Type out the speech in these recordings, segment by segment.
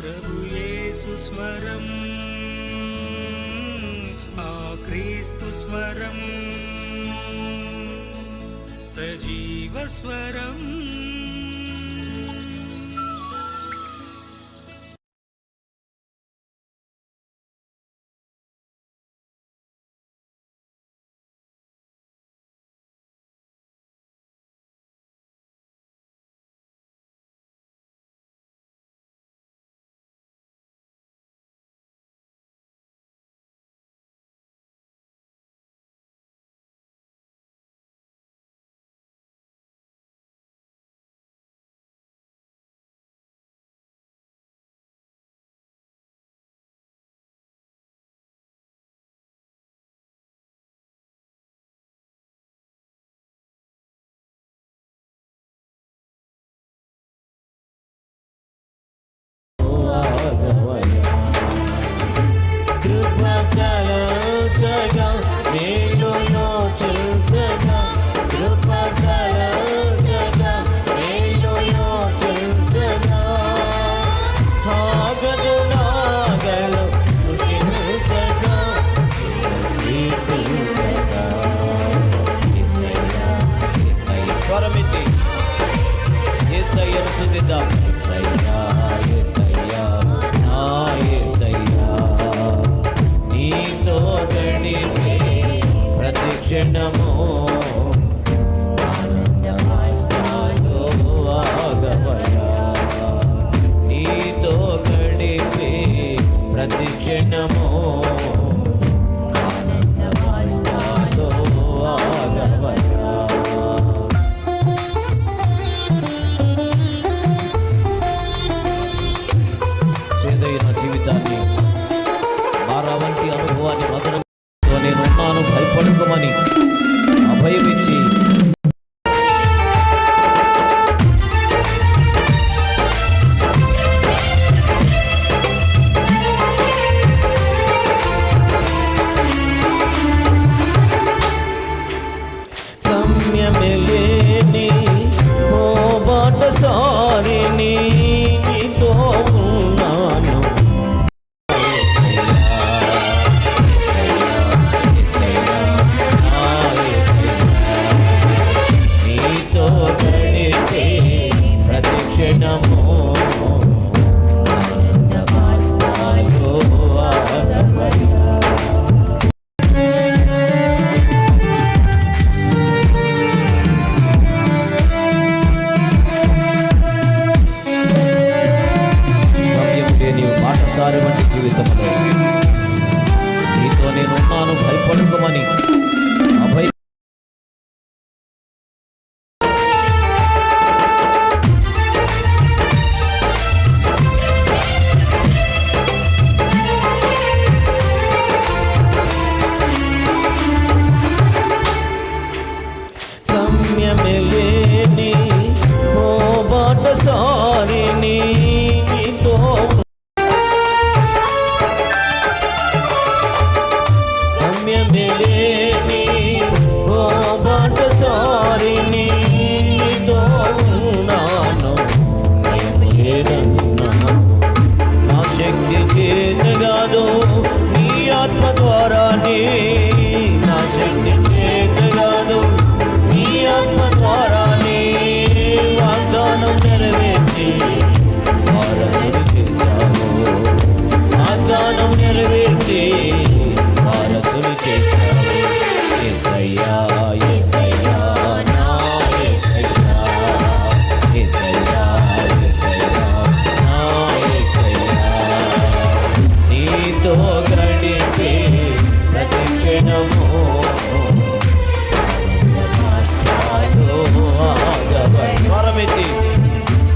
ప్రభు యేసు స్వరం, ఆ క్రీస్తు స్వరం, సజీవ స్వరం.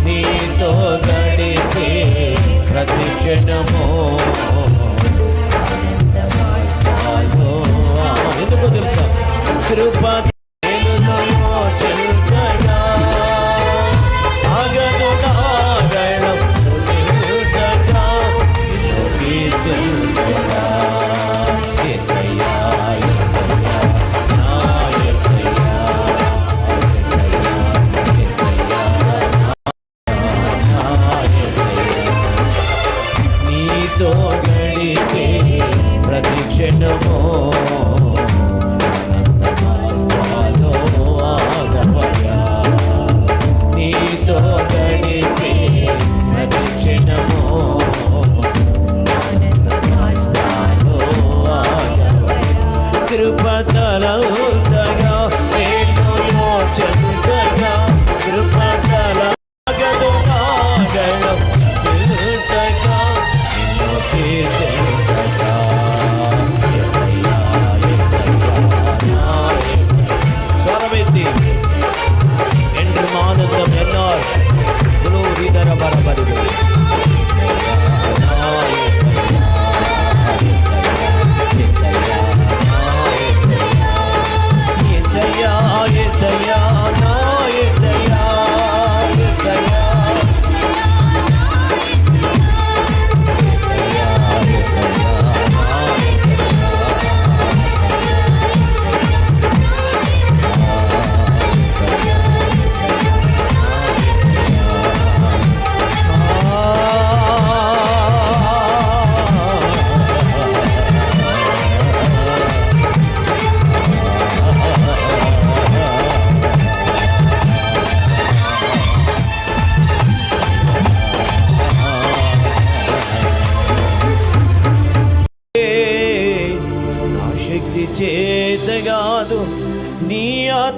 నీతో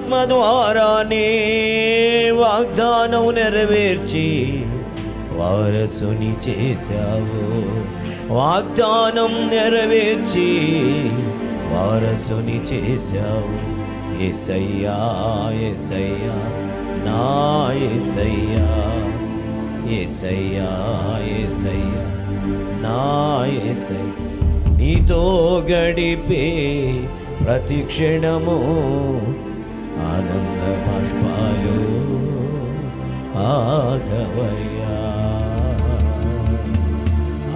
ఆత్మ ద్వారానే వాగ్దానం నెరవేర్చి వారసుని చేశావు. వాగ్దానం నెరవేర్చి వారసుని చేశావు. యేసయ్యా యేసయ్యా నా యేసయ్యా, యేసయ్యా యేసయ్యా నా యేసయ్యా, నీతో గడిపే ప్రతి క్షణము ఆనంద బాష్పాలు ఆగవయ్యా.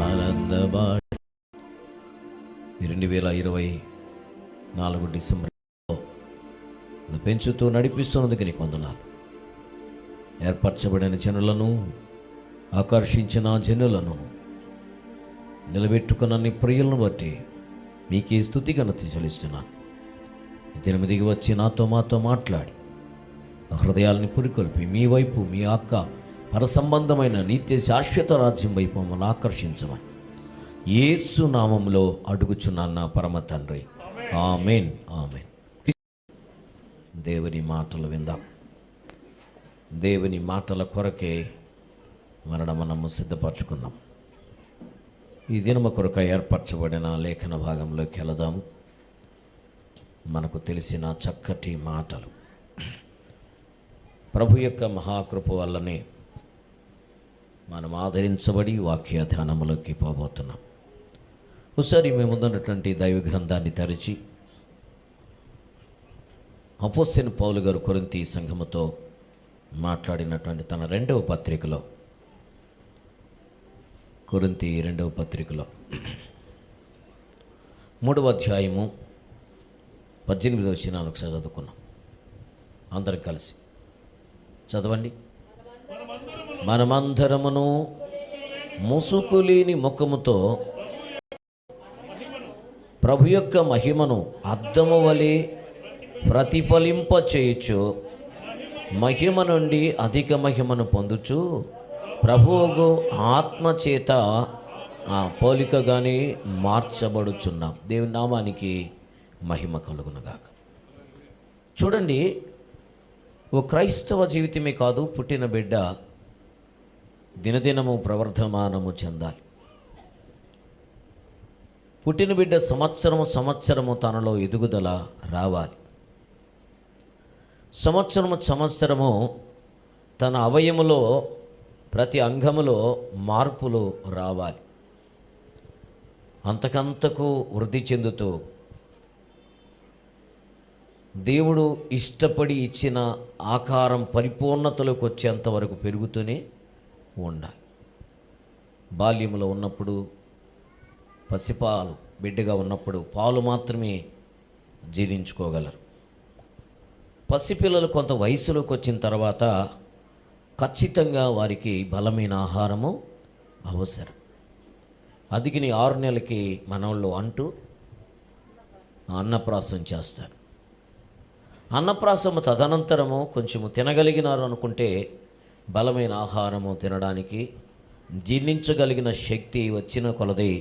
ఆనంద బాష్ 2024 డిసెంబర్ పెంచుతూ నడిపిస్తున్నందుకు నీకు వందనాలు. ఏర్పరచబడిన జనులను, ఆకర్షించిన జనులను, నిలబెట్టుకున్న నీ ప్రియులను బట్టి మీకే స్తుతి ఘనత చెల్లిస్తున్నాను. దినము దిగి వచ్చి నాతో మాతో మాట్లాడి హృదయాలని పురికొల్పి మీ వైపు, మీ యొక్క పరసంబంధమైన నిత్య శాశ్వత రాజ్యం వైపు మమ్మల్ని ఆకర్షించమని యేసు నామములో అడుగుచున్నాను నా పరమ తండ్రి. ఆమేన్ ఆమేన్. దేవుని మాటలు విందాం. దేవుని మాటల కొరకే మనము సిద్ధపరచుకుందాం. ఈ దినము కొరక ఏర్పరచబడిన లేఖన భాగంలోకి వెళదాము. మనకు తెలిసిన చక్కటి మాటలు ప్రభు యొక్క మహాకృప వల్లనే మనం ఆదరించబడి వాక్య ధ్యానంలోకి పోబోతున్నాం. ఒకసారి మేము ముందున్నటువంటి దైవ గ్రంథాన్ని తెరిచి అపోస్తలుడైన పౌలు గారు కొరింథీ సంఘముతో మాట్లాడినటువంటి తన 2వ పత్రికలో, కొరింథీ 2వ పత్రికలో 3వ అధ్యాయము 18వ వచనాన్ని ఒకసారి చదువుకున్నాం. అందరం కలిసి చదవండి. మనమందరమును ముసుకులేని ముఖముతో ప్రభు యొక్క మహిమను అద్దము వలె ప్రతిఫలింప చేయుచు మహిమ నుండి అధిక మహిమను పొందుచు ప్రభువుకు ఆత్మచేత పోలికగానే మార్చబడుచున్నాం. దేవుని నామానికి మహిమ కలుగునుగాక. చూడండి, ఓ క్రైస్తవ జీవితమే కాదు, పుట్టిన బిడ్డ దినదినము ప్రవర్ధమానము చెందాలి. పుట్టిన బిడ్డ సంవత్సరము తనలో ఎదుగుదల రావాలి. సంవత్సరము తన అవయములో ప్రతి అంగములో మార్పులు రావాలి. అంతకంతకు వృద్ధి చెందుతూ దేవుడు ఇష్టపడి ఇచ్చిన ఆకారం పరిపూర్ణతలోకి వచ్చేంత వరకు పెరుగుతూనే ఉండాలి. బాల్యంలో ఉన్నప్పుడు, పసిపాలు బిడ్డగా ఉన్నప్పుడు పాలు మాత్రమే జీర్ణించుకోగలరు. పసిపిల్లలు కొంత వయసులోకి వచ్చిన తర్వాత ఖచ్చితంగా వారికి బలమైన ఆహారము అవసరం. అదిగిని 6 నెలలకి మనోళ్ళు అంటూ అన్నప్రాసం చేస్తారు. అన్నప్రాసము తదనంతరము కొంచెము తినగలిగినారు అనుకుంటే బలమైన ఆహారము తినడానికి జీర్ణించగలిగిన శక్తి వచ్చిన కొలది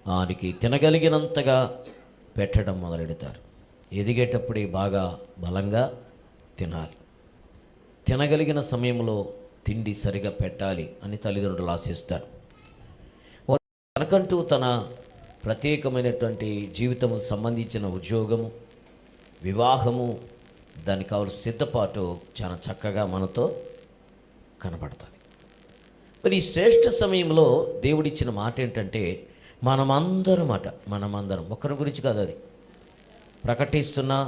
వారికి తినగలిగినంతగా పెట్టడం మొదలెడతారు. ఎదిగేటప్పుడే బాగా బలంగా తినాలి. తినగలిగిన సమయంలో తిండి సరిగా పెట్టాలి అని తల్లిదండ్రులు ఆశిస్తారు. తనకంటూ తన ప్రత్యేకమైనటువంటి జీవితము సంబంధించిన ఉద్యోగము, వివాహము, దానికి కావాల్సిన సిద్ధపాటు చాలా చక్కగా మనతో కనబడుతుంది. మరి ఈ శ్రేష్ఠ సమయంలో దేవుడిచ్చిన మాట ఏంటంటే మనమందరం ఒకరి గురించి కాదు, అది ప్రకటిస్తున్నా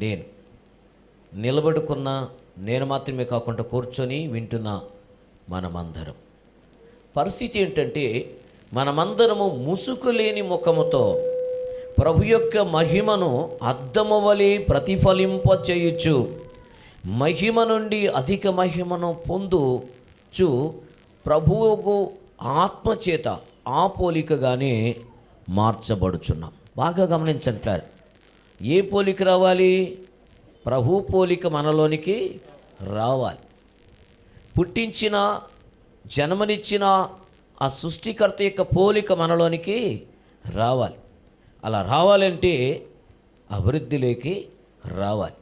నేను, నిలబడుకున్నా నేను మాత్రమే కాకుండా కూర్చొని వింటున్నా మనమందరం. పరిస్థితి ఏంటంటే మనమందరము ముసుకులేని ముఖముతో ప్రభు యొక్క మహిమను అద్దము వలె ప్రతిఫలింప చేయుచు మహిమ నుండి అధిక మహిమను పొందుచు ప్రభువుకు ఆత్మచేత ఆ పోలికగానే మార్చబడుచున్నాం. బాగా గమనించంటారు. ఏ పోలిక రావాలి? ప్రభు పోలిక మనలోనికి రావాలి. పుట్టించిన, జన్మనిచ్చిన ఆ సృష్టికర్త యొక్క పోలిక మనలోనికి రావాలి. అలా రావాలంటే అభివృద్ధిలోకి రావాలి.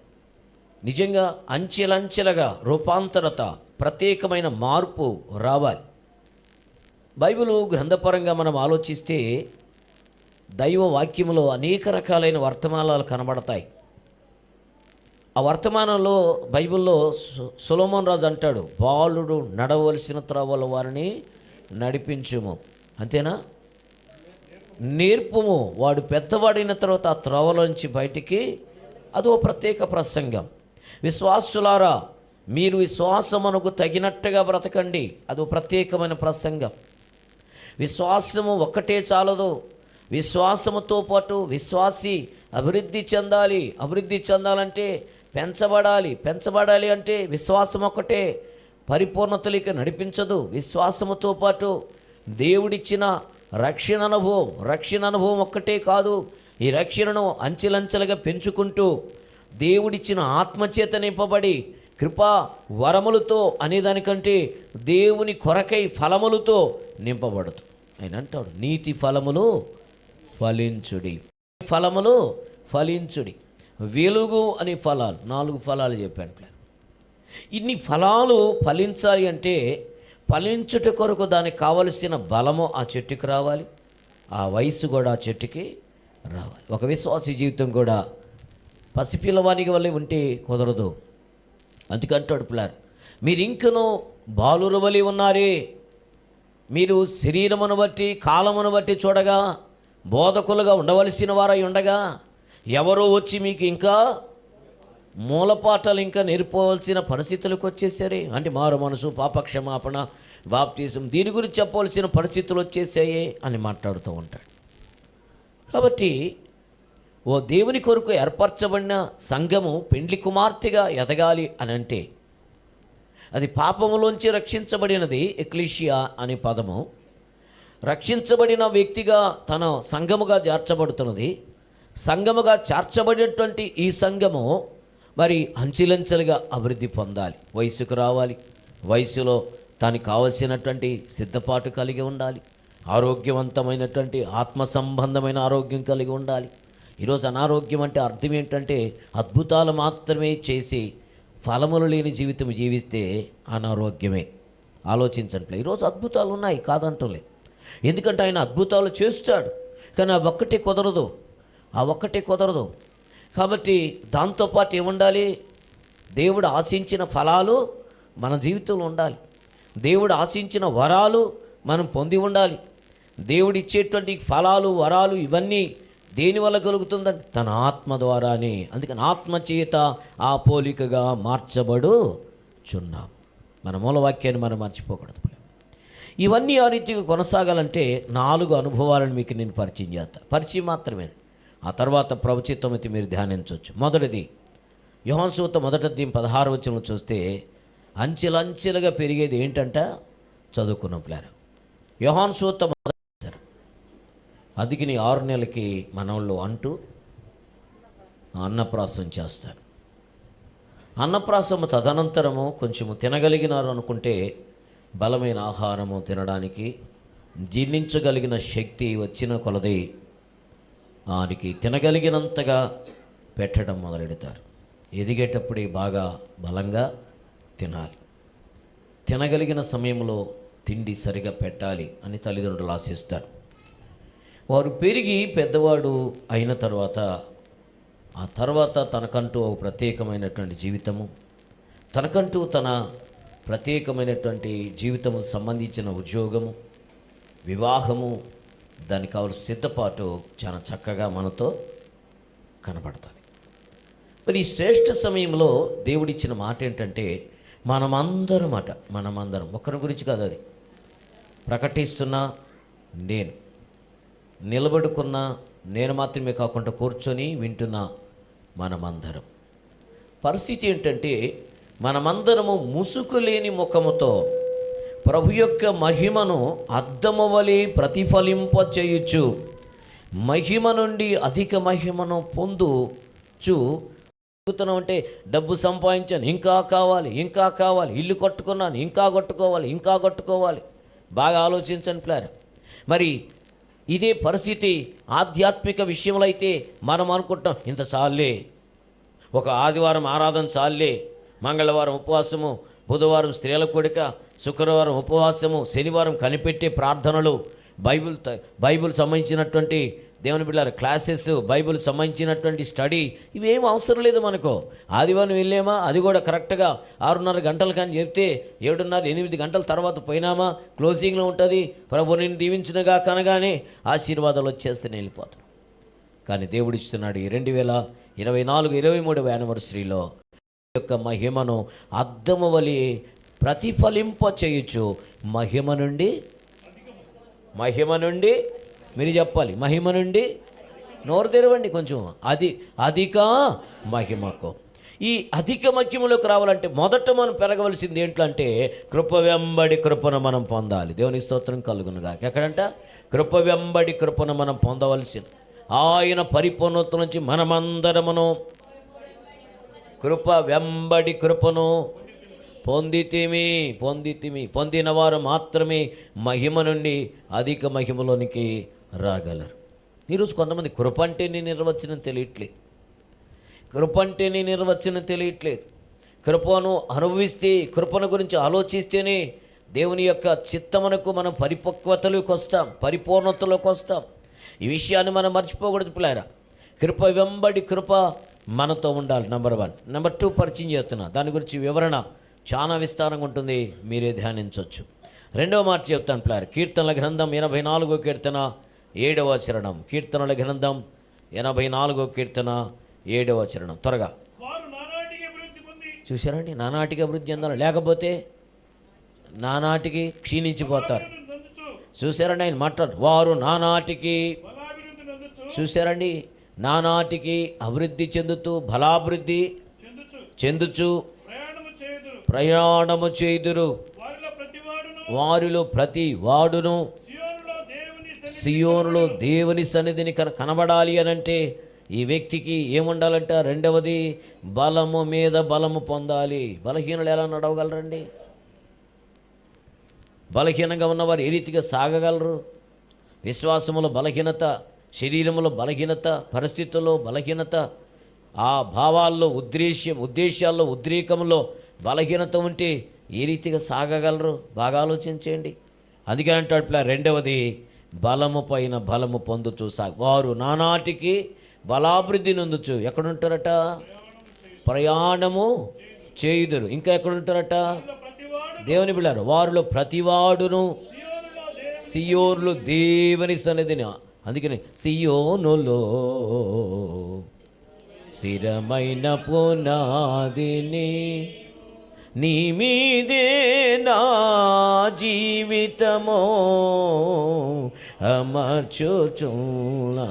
నిజంగా అంచెలంచెలుగా రూపాంతరత, ప్రత్యేకమైన మార్పు రావాలి. బైబిలు గ్రంథపరంగా మనం ఆలోచిస్తే దైవ వాక్యములో అనేక రకాలైన వర్తమానాలు కనబడతాయి. ఆ వర్తమానంలో బైబిల్లో సొలొమోన్ రాజు అంటాడు, బాలుడు నడవలసిన త్రోవల వారిని నడిపించుము. అంతేనా? నేర్పుము, వాడు పెద్దవాడిన తర్వాత ఆ త్రోవలోంచి బయటికి. అదో ప్రత్యేక ప్రసంగం. విశ్వాసులారా, మీరు విశ్వాసమునకు తగినట్టుగా బ్రతకండి. అదో ప్రత్యేకమైన ప్రసంగం. విశ్వాసము ఒక్కటే చాలదు. విశ్వాసముతో పాటు విశ్వాసి అభివృద్ధి చెందాలి. అభివృద్ధి చెందాలంటే పెంచబడాలి అంటే విశ్వాసం ఒక్కటే పరిపూర్ణతలోకి నడిపించదు. విశ్వాసముతో పాటు దేవుడిచ్చిన రక్షణ అనుభవం ఒక్కటే కాదు. ఈ రక్షణను అంచెలంచెలుగా పెంచుకుంటూ దేవుడిచ్చిన ఆత్మచేత నింపబడి కృపా వరములతో అనేదానికంటే దేవుని కొరకై ఫలములతో నింపబడుతూ ఆయన అంటాడు, నీతి ఫలములు ఫలించుడి. వెలుగు అనే ఫలాలు, 4 ఫలాలు చెప్పాను. ఇన్ని ఫలాలు ఫలించాలి అంటే ఫలించుట కొరకు దానికి కావలసిన బలము ఆ చెట్టుకి రావాలి, ఆ వయసు కూడా ఆ చెట్టుకి రావాలి. ఒక విశ్వాసీ జీవితం కూడా పసిపిల్లవానికి వల్లే ఉంటే కుదరదు. అందుకంటాడు పిల్లారు, మీరు ఇంకనూ బాలుర వలె ఉన్నారే. మీరు శరీరమును బట్టి కాలమును బట్టి చూడగా బోధకులుగా ఉండవలసిన వారై ఉండగా ఎవరో వచ్చి మీకు ఇంకా మూలపాఠాలు ఇంకా నేర్పవలసిన పరిస్థితులకు వచ్చేసారే. అంటే మారు మనసు, పాపక్షమాపణ, బాప్తిజం, దీని గురించి చెప్పవలసిన పరిస్థితులు వచ్చేసాయే అని మాట్లాడుతూ ఉంటాడు. కాబట్టి ఓ దేవుని కొరకు ఏర్పరచబడిన సంఘము పెండ్లి కుమార్తెగా ఎదగాలి అని అంటే అది పాపములోంచి రక్షించబడినది. ఎక్లీషియా అనే పదము రక్షించబడిన వ్యక్తిగా తన సంఘముగా చేర్చబడుతున్నది. సంఘముగా చేర్చబడినటువంటి ఈ సంఘము మరి అంచెలంచెలుగా అభివృద్ధి పొందాలి. వయసుకు రావాలి. వయసులో దానికి కావలసినటువంటి సిద్ధపాటు కలిగి ఉండాలి. ఆరోగ్యవంతమైనటువంటి ఆత్మ సంబంధమైన ఆరోగ్యం కలిగి ఉండాలి. ఈరోజు అనారోగ్యం అంటే అర్థం ఏంటంటే అద్భుతాలు మాత్రమే చేసి ఫలములు లేని జీవితం జీవిస్తే అనారోగ్యమే. ఆలోచించండి. ఈరోజు అద్భుతాలు ఉన్నాయి, కాదంటలే. ఎందుకంటే ఆయన అద్భుతాలు చేస్తాడు, కానీ ఆ ఒక్కటే కుదరదు. కాబట్టి దాంతోపాటు ఏముండాలి? దేవుడు ఆశించిన ఫలాలు మన జీవితంలో ఉండాలి. దేవుడు ఆశించిన వరాలు మనం పొంది ఉండాలి. దేవుడు ఇచ్చేటువంటి ఫలాలు, వరాలు ఇవన్నీ దేనివల్ల కలుగుతుందంటే తన ఆత్మ ద్వారానే. అందుకని ఆత్మచేత ఆ పోలికగా మార్చబడుచున్నాం. మన మూలవాక్యాన్ని మనం మర్చిపోకూడదు. ఇవన్నీ ఆ రీతిగా కొనసాగాలంటే 4 అనుభవాలను మీకు నేను పరిచయం చేస్తా. పరిచయం మాత్రమే. ఆ తర్వాత ప్రభుచిత్తమైతే మీరు ధ్యానించవచ్చు. మొదటిది యోహాను సువార్త 1వ అధ్యాయం 16వ వచనంలో చూస్తే అంచెలంచెలుగా పెరిగేది ఏంటంట? చదువుకున్నాం పిల్లలు. యోహాను సువార్త అదికి 6 నెలలకి మనోళ్ళు అంటూ అన్నప్రాసం చేస్తారు. అన్నప్రాసము తదనంతరము కొంచెము తినగలిగినారు అనుకుంటే బలమైన ఆహారము తినడానికి జీర్ణించగలిగిన శక్తి వచ్చిన కొలది వారికి తినగలిగినంతగా పెట్టడం మొదలెడతారు. ఎదిగేటప్పుడే బాగా బలంగా తినాలి. తినగలిగిన సమయంలో తిండి సరిగా పెట్టాలి అని తల్లిదండ్రులు ఆశిస్తారు. వారు పెరిగి పెద్దవాడు అయిన తర్వాత తనకంటూ ఒక ప్రత్యేకమైనటువంటి జీవితము, తనకంటూ తన ప్రత్యేకమైనటువంటి జీవితము సంబంధించిన ఉద్యోగము, వివాహము, దానికి కావలసిన సిద్ధపాటు చాలా చక్కగా మనతో కనబడుతుంది. మరి ఈ శ్రేష్ఠ సమయంలో దేవుడిచ్చిన మాట ఏంటంటే మనమందరం ఒక్కరి గురించి కాదు, అది ప్రకటిస్తున్నా నేను, నిలబడుకున్న నేను మాత్రమే కాకుండా కూర్చొని వింటున్న మనమందరం. పరిస్థితి ఏంటంటే మనమందరము ముసుగు లేని ముఖముతో ప్రభు యొక్క మహిమను అద్దము వలె ప్రతిఫలింపచేయుచు మహిమ నుండి అధిక మహిమను పొందుచు అంటే డబ్బు సంపాదించాను, ఇంకా కావాలి, ఇల్లు కట్టుకున్నాను, ఇంకా కట్టుకోవాలి. బాగా ఆలోచించండి ప్లాన్. మరి ఇదే పరిస్థితి ఆధ్యాత్మిక విషయంలో అయితే మనం అనుకుంటాం ఇంత చాలే, ఒక ఆదివారం ఆరాధన చాలే, మంగళవారం ఉపవాసము, బుధవారం స్త్రీల కూడిక, శుక్రవారం ఉపవాసము, శనివారం కనిపెట్టే ప్రార్థనలు, బైబిల్ సంబంధించినటువంటి దేవుని బిడ్డలారా క్లాసెస్, బైబిల్ సంబంధించినటువంటి స్టడీ, ఇవేం అవసరం లేదు మనకు. ఆదివారం వెళ్ళామా, అది కూడా కరెక్ట్గా 6:30 గంటలు కానీ చెప్తే 7:30 8 గంటల తర్వాత పోయినామా, క్లోజింగ్లో ఉంటుంది. ప్రభు నేను దీవించినగా కనగానే ఆశీర్వాదాలు వచ్చేస్తే వెళ్ళిపోతాం. కానీ దేవుడు ఇస్తున్నాడు ఈ 2024-23వ యానివర్సరీలో యొక్క మహిమను అద్దము వలె ప్రతిఫలింప చేయొచ్చు. మహిమ నుండి మీరు చెప్పాలి, మహిమ నుండి నోరు తెరవండి కొంచెం. అధిక మహిమకు. ఈ అధిక మహిమలోకి రావాలంటే మొదట మనం పెరగవలసింది ఏంటంటే కృప వెంబడి కృపను మనం పొందాలి. దేవుని స్తోత్రం కలుగునుగా. ఎక్కడంట కృప వెంబడి కృపను మనం పొందవలసింది. ఆయన పరిపూర్ణత నుంచి మనమందరమును కృప వెంబడి కృపను పొందిన వారు మాత్రమే మహిమ నుండి అధిక మహిమలోనికి రాగలరు. ఈరోజు కొంతమంది కృప అంటే నీ నిర్వచనం తెలియట్లేదు. కృపను అనుభవిస్తే, కృపను గురించి ఆలోచిస్తేనే దేవుని యొక్క చిత్తమునకు మనం పరిపూర్ణతలోకి వస్తాం. ఈ విషయాన్ని మనం మర్చిపోకూడదు పిల్లారా. కృప వెంబడి కృప మనతో ఉండాలి. నెంబర్ 1. నెంబర్ 2 పరిచయం చేస్తున్నా, దాని గురించి వివరణ చాలా విస్తారంగా ఉంటుంది, మీరే ధ్యానించవచ్చు. రెండవ మాట చెప్తాను పిల్లారా. కీర్తనల గ్రంథం 84వ కీర్తన 7వ చరణం. కీర్తనల గ్రంథం 84వ కీర్తన 7వ చరణం. త్వరగా చూసారండి. నానాటికి అభివృద్ధి చెందాలి, లేకపోతే నానాటికి క్షీణించిపోతారు. చూసారండి, ఆయన మాట్లాడు. వారు నానాటికి, చూసారండి, నానాటికి అభివృద్ధి చెందుతూ బలాభివృద్ధి చెందుచు ప్రయాణము చేయుదురు. వారిలో ప్రతి వాడును సియోనులో దేవుని సన్నిధిని కనబడాలి అనంటే ఈ వ్యక్తికి ఏముండాలంట? రెండవది బలము మీద బలము పొందాలి. బలహీనులు ఎలా నడవగలరండి? బలహీనంగా ఉన్నవారు ఏ రీతిగా సాగగలరు? విశ్వాసములో బలహీనత, శరీరములో బలహీనత, పరిస్థితుల్లో బలహీనత, ఆ భావాల్లో ఉద్దేశాల్లో ఉద్రేకంలో బలహీనత ఉంటే ఏ రీతిగా సాగగలరు? బాగా ఆలోచించేయండి. అందుకే అంటాడు రెండవది బలము పైన బలము పొందుతూ వారు నానాటికి బలాభివృద్ధి నొందుచు. ఎక్కడుంటారట? ప్రయాణము చేయుదురు. ఇంకా ఎక్కడుంటారట? దేవుని బిడ్డలారా, వారిలో ప్రతివాడును సియోనులో దేవుని సన్నిధిని. అందుకని సియోనులో స్థిరమైన పునాదిని నీ మీదే నా జీవితమో అమర్చుచున్నా,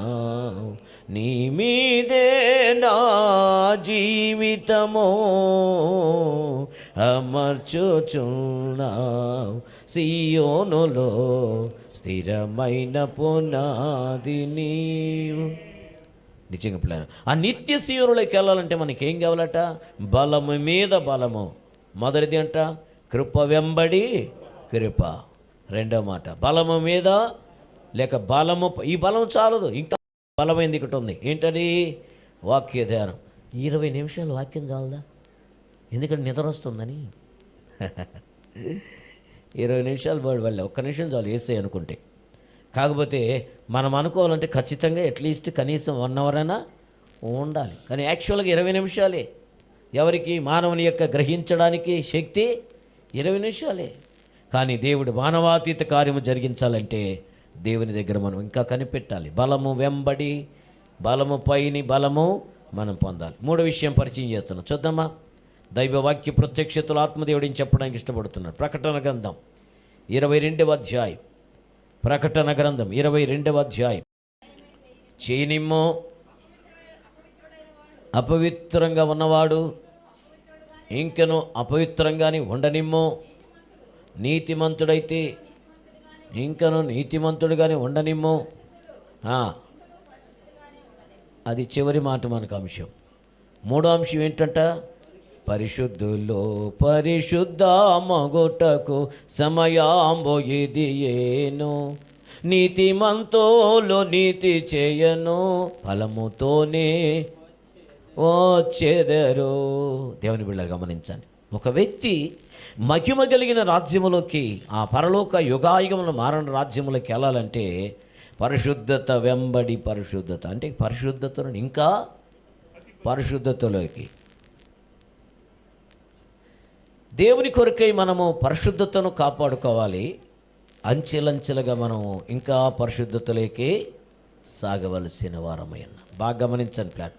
నీ మీదే నా జీవితమో అమర్చుచున్నా, సియోనులో స్థిరమైన పునాది నీవు. నిజంగా పిల్లలు, ఆ నిత్య సియోనులోకి వెళ్ళాలంటే మనకేం కావాలట? బలము మీద బలము. మొదటిది అంట కృప వెంబడి కృప. రెండవ మాట బలము మీద లేక బలము. ఈ బలం చాలదు, ఇంకా బలమైంది ఒకటి ఉంది. ఏంటది? వాక్య ధ్యానం. 20 నిమిషాలు వాక్యం చాలదా? ఎందుకంటే నిద్ర వస్తుందని 20 నిమిషాలు వాళ్ళు 1 నిమిషం చాలు వేసాయి అనుకుంటే. కాకపోతే మనం అనుకోవాలంటే ఖచ్చితంగా అట్లీస్ట్ కనీసం 1 అవర్ అయినా ఉండాలి. కానీ యాక్చువల్గా 20 నిమిషాలే. ఎవరికి? మానవుని యొక్క గ్రహించడానికి శక్తి 20 నిమిషాలే. కానీ దేవుడు మానవాతీత కార్యము జరిగించాలంటే దేవుని దగ్గర మనం ఇంకా కనిపెట్టాలి. బలము వెంబడి బలము పైని బలము మనం పొందాలి. 3వ విషయం పరిచయం చేస్తున్నాం, చూద్దామా? దైవవాక్య ప్రత్యక్షతలు ఆత్మదేవుడిని చెప్పడానికి ఇష్టపడుతున్నాడు. ప్రకటన గ్రంథం 22వ అధ్యాయం. ప్రకటన గ్రంథం 22వ అధ్యాయం. చేయనిమ్మో అపవిత్రంగా ఉన్నవాడు ఇంకను అపవిత్రంగాని ఉండనిమ్మో, నీతిమంతుడైతే ఇంకను నీతిమంతుడుగానే ఉండనిమ్మో. అది చివరి మాట మనకు అంశం. 3వ అంశం ఏంటంట? పరిశుద్ధులో పరిశుద్ధ మగుటకు సమయాంబో ఇది ఏను, నీతిమంతోలో నీతి చేయను, ఫలముతోనే వచ్చేదరు. దేవుని బిడ్డలు గమనించండి, ఒక వ్యక్తి మహిమ కలిగిన రాజ్యములోకి, ఆ పరలోక యుగాయుగములు మారని రాజ్యములోకి వెళ్ళాలంటే పరిశుద్ధత వెంబడి పరిశుద్ధత, అంటే పరిశుద్ధతను ఇంకా పరిశుద్ధతలోకి, దేవుని కొరకై మనము పరిశుద్ధతను కాపాడుకోవాలి. అంచెలంచెలుగా మనము ఇంకా పరిశుద్ధతలోకి సాగవలసిన వారమై ఉన్నాం. బాగా గమనించండి ప్లాన్.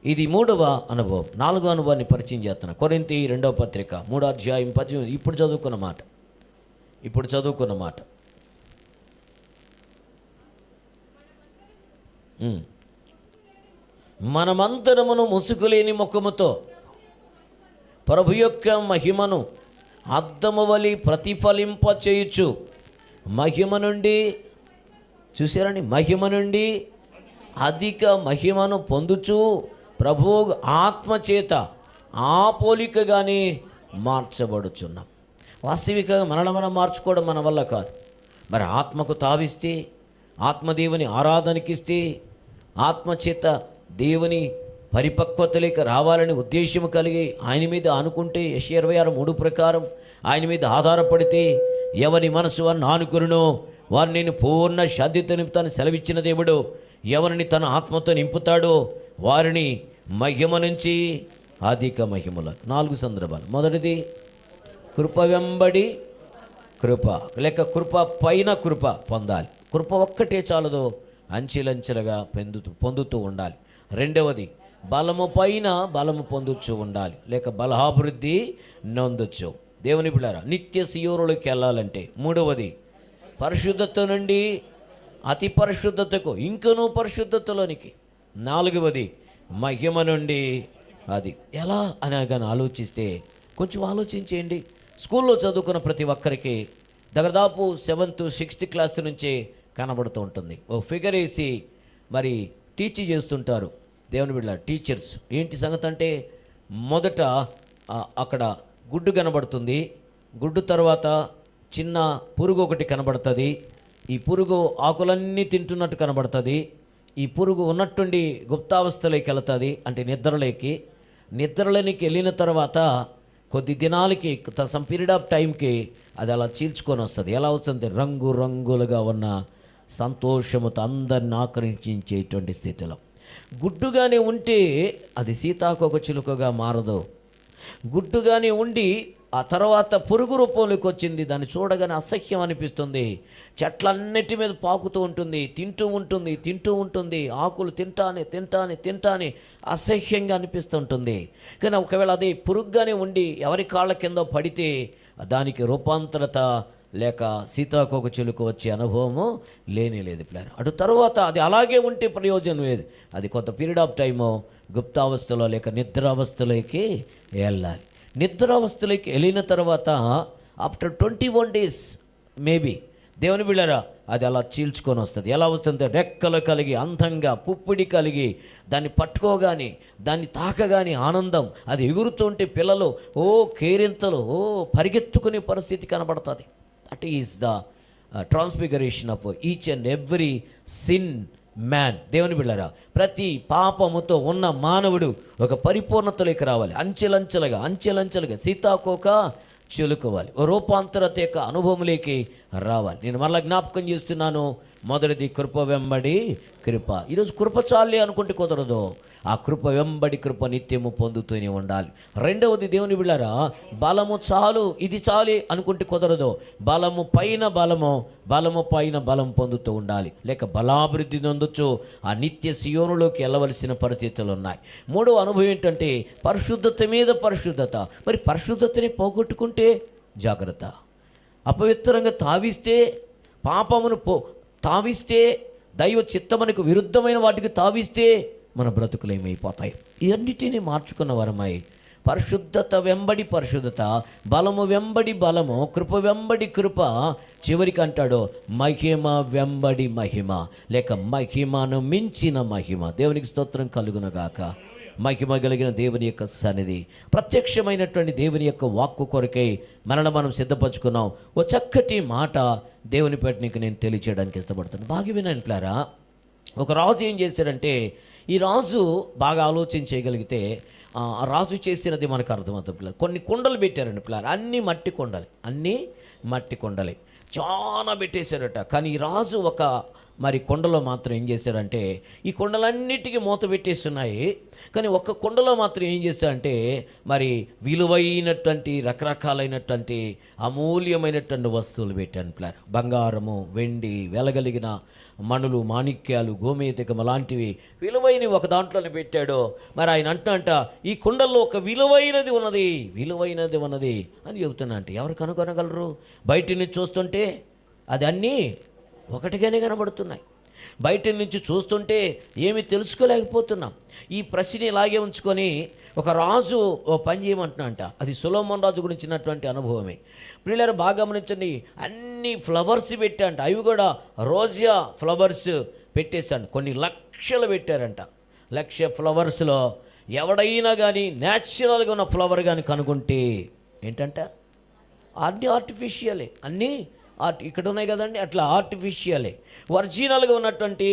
ఇది 3వ అనుభవం. 4వ అనుభవాన్ని పరిచయం చేస్తున్నా. కొరింథీ 2వ పత్రిక 3వ అధ్యాయం 18. ఇప్పుడు చదువుకున్న మాట మనమంతరమును ముసుగులేని ముఖముతో ప్రభు యొక్క మహిమను అద్దము వలి ప్రతిఫలింప చేయుచు, మహిమ నుండి, చూసారండి, మహిమ నుండి అధిక మహిమను పొందుచు ప్రభు ఆత్మచేత ఆ పోలికగానే మార్చబడుచున్నాం. వాస్తవికంగా మనల్ని మనం మార్చుకోవడం మన వల్ల కాదు. మరి ఆత్మకు తావిస్తే, ఆత్మదేవుని ఆరాధనకిస్తే, ఆత్మచేత దేవుని పరిపక్వతలోకి రావాలని ఉద్దేశం కలిగి ఆయన మీద అనుకుంటే, యెషయా 26:3 ప్రకారం ఆయన మీద ఆధారపడితే, ఎవరి మనసు వారిని ఆనుకురునో వారిని నేను పూర్ణ శాంతితో నింపుతాను సెలవిచ్చిన దేవుడు. ఎవరిని తన ఆత్మతో నింపుతాడో వారిని మహిమ నుంచి అధిక మహిమల. 4 సందర్భాలు. మొదటిది కృప వెంబడి కృప, లేక కృప పైన కృప పొందాలి. కృప ఒక్కటే చాలదో, అంచెలంచెలుగా పొందుతూ ఉండాలి. రెండవది బలము పైన బలము పొందుతూ ఉండాలి, లేక బలాభివృద్ధి నొందొచ్చు. దేవుని బిడ్డలారా, నిత్య సియోనులోకి వెళ్ళాలంటే మూడవది పరిశుద్ధత నుండి అతి పరిశుద్ధతకు, ఇంకనూ పరిశుద్ధతలోనికి. నాలుగవది మహిమ నుండి అది ఎలా అనగానే ఆలోచిస్తే, కొంచెం ఆలోచించేయండి. స్కూల్లో చదువుకున్న ప్రతి ఒక్కరికి దాదాపు 7th 6th క్లాస్ నుంచే కనబడుతూ ఉంటుంది. ఓ ఫిగర్ వేసి మరి టీచ్ చేస్తుంటారు. దేవుని బిడ్డ టీచర్స్ ఏంటి సంగతి అంటే, మొదట అక్కడ గుడ్డు కనబడుతుంది. గుడ్డు తర్వాత చిన్న పురుగు ఒకటి కనబడుతుంది. ఈ పురుగు ఆకులన్నీ తింటున్నట్టు కనబడుతుంది. ఈ పురుగు ఉన్నట్టుండి గుప్తావస్థలోకి వెళుతుంది, అంటే నిద్రలోనికి వెళ్ళిన తర్వాత కొద్ది దినాలకి, సమ్ పీరియడ్ ఆఫ్ టైంకి అది అలా చీల్చుకొని వస్తుంది. ఎలా వస్తుంది? రంగు రంగులుగా ఉన్న సంతోషముతో అందరిని ఆకర్షించేటువంటి స్థితిలో. గుడ్డుగానే ఉంటే అది సీతాకోక చిలుకగా మారదు. గుడ్డుగానే ఉండి ఆ తర్వాత పురుగు రూపంలోకి వచ్చింది. దాన్ని చూడగానే అసహ్యం అనిపిస్తుంది. చెట్లన్నిటి మీద పాకుతూ ఉంటుంది, తింటూ ఉంటుంది. ఆకులు తింటానే అసహ్యంగా అనిపిస్తుంటుంది. కానీ ఒకవేళ అది పురుగుగానే ఉండి ఎవరి కాళ్ళ కింద పడితే దానికి రూపాంతరత లేక సీతాకోక చిలుక వచ్చే అనుభవము లేదు ప్లాన్. అటు తర్వాత అది అలాగే ఉంటే ప్రయోజనం లేదు. అది కొంత పీరియడ్ ఆఫ్ టైము గుప్తావస్థలో లేక నిద్రావస్థలోకి వెళ్ళాలి. నిద్రావస్థలోకి వెళ్ళిన తర్వాత ఆఫ్టర్ 21 days మేబీ, దేవుని బిళ్ళరా, అది అలా చీల్చుకొని వస్తుంది. ఎలా వస్తుంది? రెక్కలు కలిగి, అందంగా, పుప్పిడి కలిగి, దాన్ని పట్టుకోగానే, దాన్ని తాకగానే ఆనందం. అది ఎగురుతుంటే పిల్లలు కేరింతలు పరిగెత్తుకునే పరిస్థితి కనబడుతుంది. That is the transfiguration of each and every sin man. దేవుని బిళ్ళరా, ప్రతి పాపముతో ఉన్న మానవుడు ఒక పరిపూర్ణతలోకి రావాలి. అంచెలంచెలుగా సీతాకోక చిలుకోవాలి. ఓ రూపాంతరత యొక్క అనుభవంలోకి రావాలి. నేను మళ్ళీ జ్ఞాపకం చేస్తున్నాను. మొదటిది కృప వెంబడి కృప. ఈరోజు కృప చాలే అనుకుంటే కుదరదు. ఆ కృప వెంబడి కృప నిత్యము పొందుతూనే ఉండాలి. రెండవది దేవుని బిళ్ళారా, బలము చాలు, ఇది చాలే అనుకుంటే కుదరదు. బలము పైన బలం పొందుతూ ఉండాలి, లేక బలాభివృద్ధి నొందొచ్చు. ఆ నిత్య సియోనులోకి వెళ్ళవలసిన పరిస్థితులు ఉన్నాయి. మూడవ అనుభవం ఏంటంటే పరిశుద్ధత మీద పరిశుద్ధత. మరి పరిశుద్ధతని పోగొట్టుకుంటే జాగ్రత్త. అపవిత్రంగా తావిస్తే, పాపమును తావిస్తే, దైవ చిత్తమునకు విరుద్ధమైన వాటికి తావిస్తే మన బ్రతుకులు ఏమైపోతాయి. ఇవన్నిటినీ మార్చుకున్న వరమై పరిశుద్ధత వెంబడి పరిశుద్ధత, బలము వెంబడి బలము, కృప వెంబడి కృప, చివరికి అంటాడు మహిమ వెంబడి మహిమ, లేక మహిమను మించిన మహిమ. దేవునికి స్తోత్రం కలుగునగాక. మహిమ కలిగిన దేవుని యొక్క సన్నిధి, ప్రత్యక్షమైనటువంటి దేవుని యొక్క వాక్కు కొరకై మనల్ని మనం సిద్ధపరచుకున్నాం. ఓ చక్కటి మాట దేవుని పేట నీకు నేను తెలియచేయడానికి ఇష్టపడుతున్నాను. బాగా వినండి ప్లారా. ఒక రాజు ఏం చేశాడంటే, ఈ రాజు బాగా ఆలోచన చేయగలిగితే ఆ రాజు చేసినది మనకు అర్థమవుతుంది పిల్లలు. కొన్ని కుండలు పెట్టారండి పిల్లలు, అన్నీ మట్టి కొండలే, అన్నీ మట్టి కొండలే, చాలా పెట్టేశారట. కానీ ఈ రాజు ఒక మరి కొండలో మాత్రం ఏం చేశాడంటే, ఈ కొండలన్నిటికీ మూత పెట్టేస్తున్నాయి, కానీ ఒక్క కొండలో మాత్రం ఏం చేశాడంటే మరి విలువైనటువంటి రకరకాలైనటువంటి అమూల్యమైనటువంటి వస్తువులు పెట్టాను పిల్లలు. బంగారము, వెండి, వెలగలిగిన మణులు, మాణిక్యాలు, గోమేతికం అలాంటివి విలువైనవి ఒక దాంట్లోనే పెట్టాడు. మరి ఆయన అంట ఈ కుండల్లో ఒక విలువైనది ఉన్నది అని చెబుతున్నా. అంటే ఎవరు కనుగొనగలరు? బయట నుంచి చూస్తుంటే అది అన్నీ ఒకటిగానే కనబడుతున్నాయి. బయట నుంచి చూస్తుంటే ఏమీ తెలుసుకోలేకపోతున్నాం. ఈ ప్రశ్న ఇలాగే ఉంచుకొని ఒక రాజు ఓ పని చేయమంటున్నా. అది సొలొమోను రాజు గురించినటువంటి అనుభవమే. పిల్లలు బాగా గమనించండి, అన్ని ఫ్లవర్స్ పెట్టాంట, అవి కూడా రోజా ఫ్లవర్స్ పెట్టేశాను. కొన్ని లక్షలు పెట్టారంట. 1,00,000 ఫ్లవర్స్లో ఎవడైనా కానీ న్యాచురల్గా ఉన్న ఫ్లవర్ కానీ కనుగొంటే ఏంటంట, అన్నీ ఆర్టిఫిషియలే, అన్నీ ఇక్కడ ఉన్నాయి కదండి, అట్లా ఆర్టిఫిషియలే. ఒరిజినల్గా ఉన్నటువంటి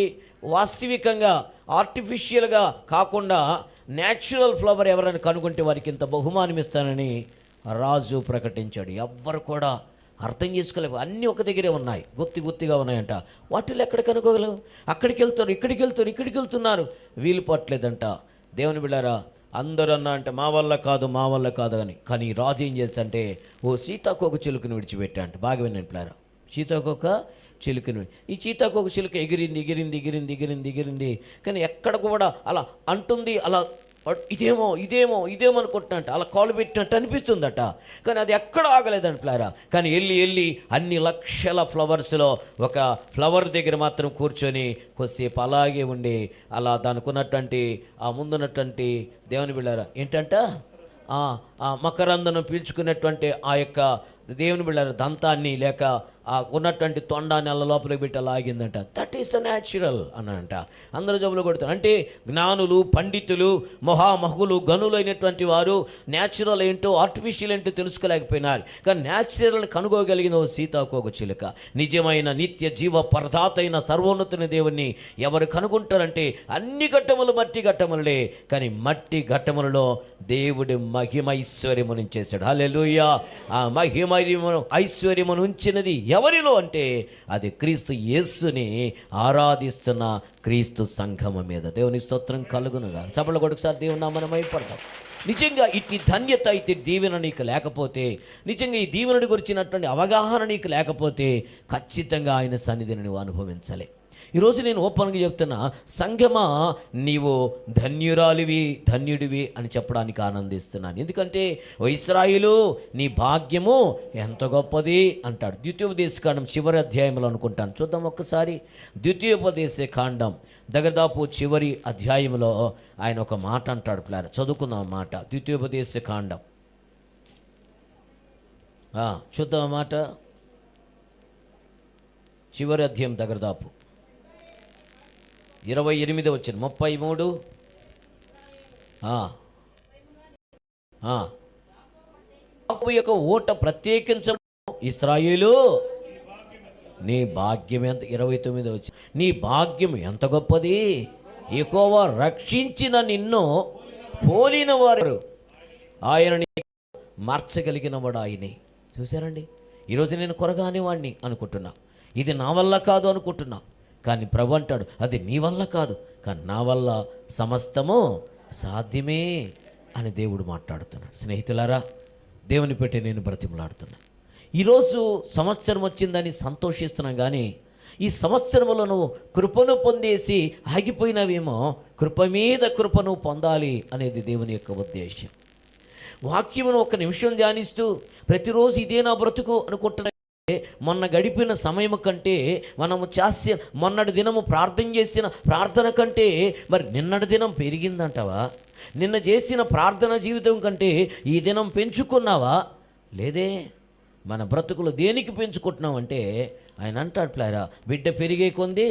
వాస్తవికంగా ఆర్టిఫిషియల్గా కాకుండా న్యాచురల్ ఫ్లవర్ ఎవరైనా కనుగొంటే వారికి ఇంత బహుమానం ఇస్తానని రాజు ప్రకటించాడు. ఎవ్వరు కూడా అర్థం చేసుకోలేవు, అన్నీ ఒక దగ్గరే ఉన్నాయి, గుత్తిగా ఉన్నాయంట. వాటిలో ఎక్కడ కనుగోగలవు? అక్కడికి ఇక్కడికి వెళ్తున్నారు, వీలు పట్టలేదంట. దేవుని బిడ్డారా, అందరూ అన్నా అంటే మా వల్ల కాదు అని. కానీ రాజు ఏం చేస్తాంటే ఓ సీతాకోక చిలుకను విడిచిపెట్టాంట. బాగా వినండి పిల్లారా, సీతాకోక చిలుకను. ఈ సీతాకోక చిలుక ఎగిరింది, కానీ ఎక్కడ కూడా అలా అంటుంది, అలా ఇదేమో అనుకుంటున్నట్ట, అలా కాలు పెట్టినట్టు అనిపిస్తుందట. కానీ అది ఎక్కడ ఆగలేదంట పిల్లారా. కానీ వెళ్ళి అన్ని లక్షల ఫ్లవర్స్లో ఒక ఫ్లవర్ దగ్గర మాత్రం కూర్చొని కొద్దిసేపు అలాగే ఉండి అలా దానికి ఉన్నటువంటి ఆ ముందున్నటువంటి దేవుని బిళ్ళారా ఏంటంట మకరందను పీల్చుకున్నటువంటి ఆ యొక్క దేవుని బిళ్ళారా దంతాన్ని లేక ఆ ఉన్నటువంటి తొండాన్ని అల్ల లోపలికి పెట్టి లాగిందంట. దట్ ఈస్ ద న్యాచురల్ అనంట. అందరూ జబ్బులు కొడుతారు. అంటే జ్ఞానులు, పండితులు, మహామహులు, గనులు అయినటువంటి వారు న్యాచురల్ ఏంటో ఆర్టిఫిషియల్ ఏంటో తెలుసుకోలేకపోయినారు. కానీ న్యాచురల్ కనుగోగలిగిన ఓ సీతాకోక చిలుక, నిజమైన నిత్య జీవ పరదాత అయిన సర్వోన్నతుని దేవుణ్ణి ఎవరు కనుగొంటారంటే అన్ని ఘట్టములు మట్టి ఘట్టములే, కానీ మట్టి ఘట్టములలో దేవుడి మహిమైశ్వర్యమును ఉంచేశాడు. హల్లెలూయా. ఆ మహిమైర్యమును ఐశ్వర్యమును ఉంచినది ఎవరిలో అంటే అది క్రీస్తు యేసుని ఆరాధిస్తున్న క్రీస్తు సంఘము మీద. దేవుని స్తోత్రం కలుగునుగా. చప్పట్ల కొడుకుసారి దేవుని నామమున మహిమపడతాం. నిజంగా ఇట్టి ధన్యత, ఇట్టి దీవెన నీకు లేకపోతే, నిజంగా ఈ దీవెనని గురించినటువంటి అవగాహన నీకు లేకపోతే ఖచ్చితంగా ఆయన సన్నిధిని నువ్వు అనుభవించాలి. ఈరోజు నేను ఓపెన్గా చెప్తున్నా, సంఘమా నీవు ధన్యుడివి అని చెప్పడానికి ఆనందిస్తున్నాను. ఎందుకంటే ఓ ఇశ్రాయేలు నీ భాగ్యము ఎంత గొప్పది అంటాడు. ద్వితీయోపదేశకాండం చివరి అధ్యాయంలో అనుకుంటాను, చూద్దాం ఒక్కసారి. ద్వితీయోపదేశకాండం దగ్గరదాపు చివరి అధ్యాయంలో ఆయన ఒక మాట అంటాడు పిల్లారా. చదువుకుందాం ఆ మాట. ద్వితీయోపదేశకాండం చూద్దాం ఆ మాట. చివరి అధ్యాయం దగ్గరదాపు 28 వచ్చింది 33. యొక్క ఓట ప్రత్యేకించ ఇశ్రాయేలు నీ భాగ్యం ఎంత. 29 వచ్చింది, నీ భాగ్యం ఎంత గొప్పది, యెహోవా రక్షించిన నిన్ను పోలిన వారు ఆయన మార్చగలిగిన వాడు ఆయనే. చూసారండి, ఈరోజు నేను కొరగాని వాడిని అనుకుంటున్నా, ఇది నా వల్ల కాదు అనుకుంటున్నా. కానీ ప్రభు అంటాడు అది నీ వల్ల కాదు, కానీ నా వల్ల సమస్తము సాధ్యమే అని దేవుడు మాట్లాడుతున్నాడు. స్నేహితులారా, దేవుని పెట్టి నేను బ్రతిమలాడుతున్నా. ఈరోజు సంవత్సరం వచ్చిందని సంతోషిస్తున్నాం, కానీ ఈ సంవత్సరంలో నువ్వు కృపను పొందేసి ఆగిపోయినవేమో, కృప మీద కృపను పొందాలి అనేది దేవుని యొక్క ఉద్దేశం. వాక్యమును ఒక నిమిషం ధ్యానిస్తూ ప్రతిరోజు ఇదే నా బ్రతుకు అనుకుంటున్నా. మొన్న గడిపిన సమయం కంటే మనము మొన్నటి దినము ప్రార్థన చేసిన ప్రార్థన కంటే మరి నిన్నటి దినం పెరిగిందంటావా? నిన్న చేసిన ప్రార్థన జీవితం కంటే ఈ దినం పెంచుకున్నావా? లేదే. మన బ్రతుకులు దేనికి పెంచుకుంటున్నామంటే ఆయన అంటాడు ప్లారా, బిడ్డ పెరిగే కొంది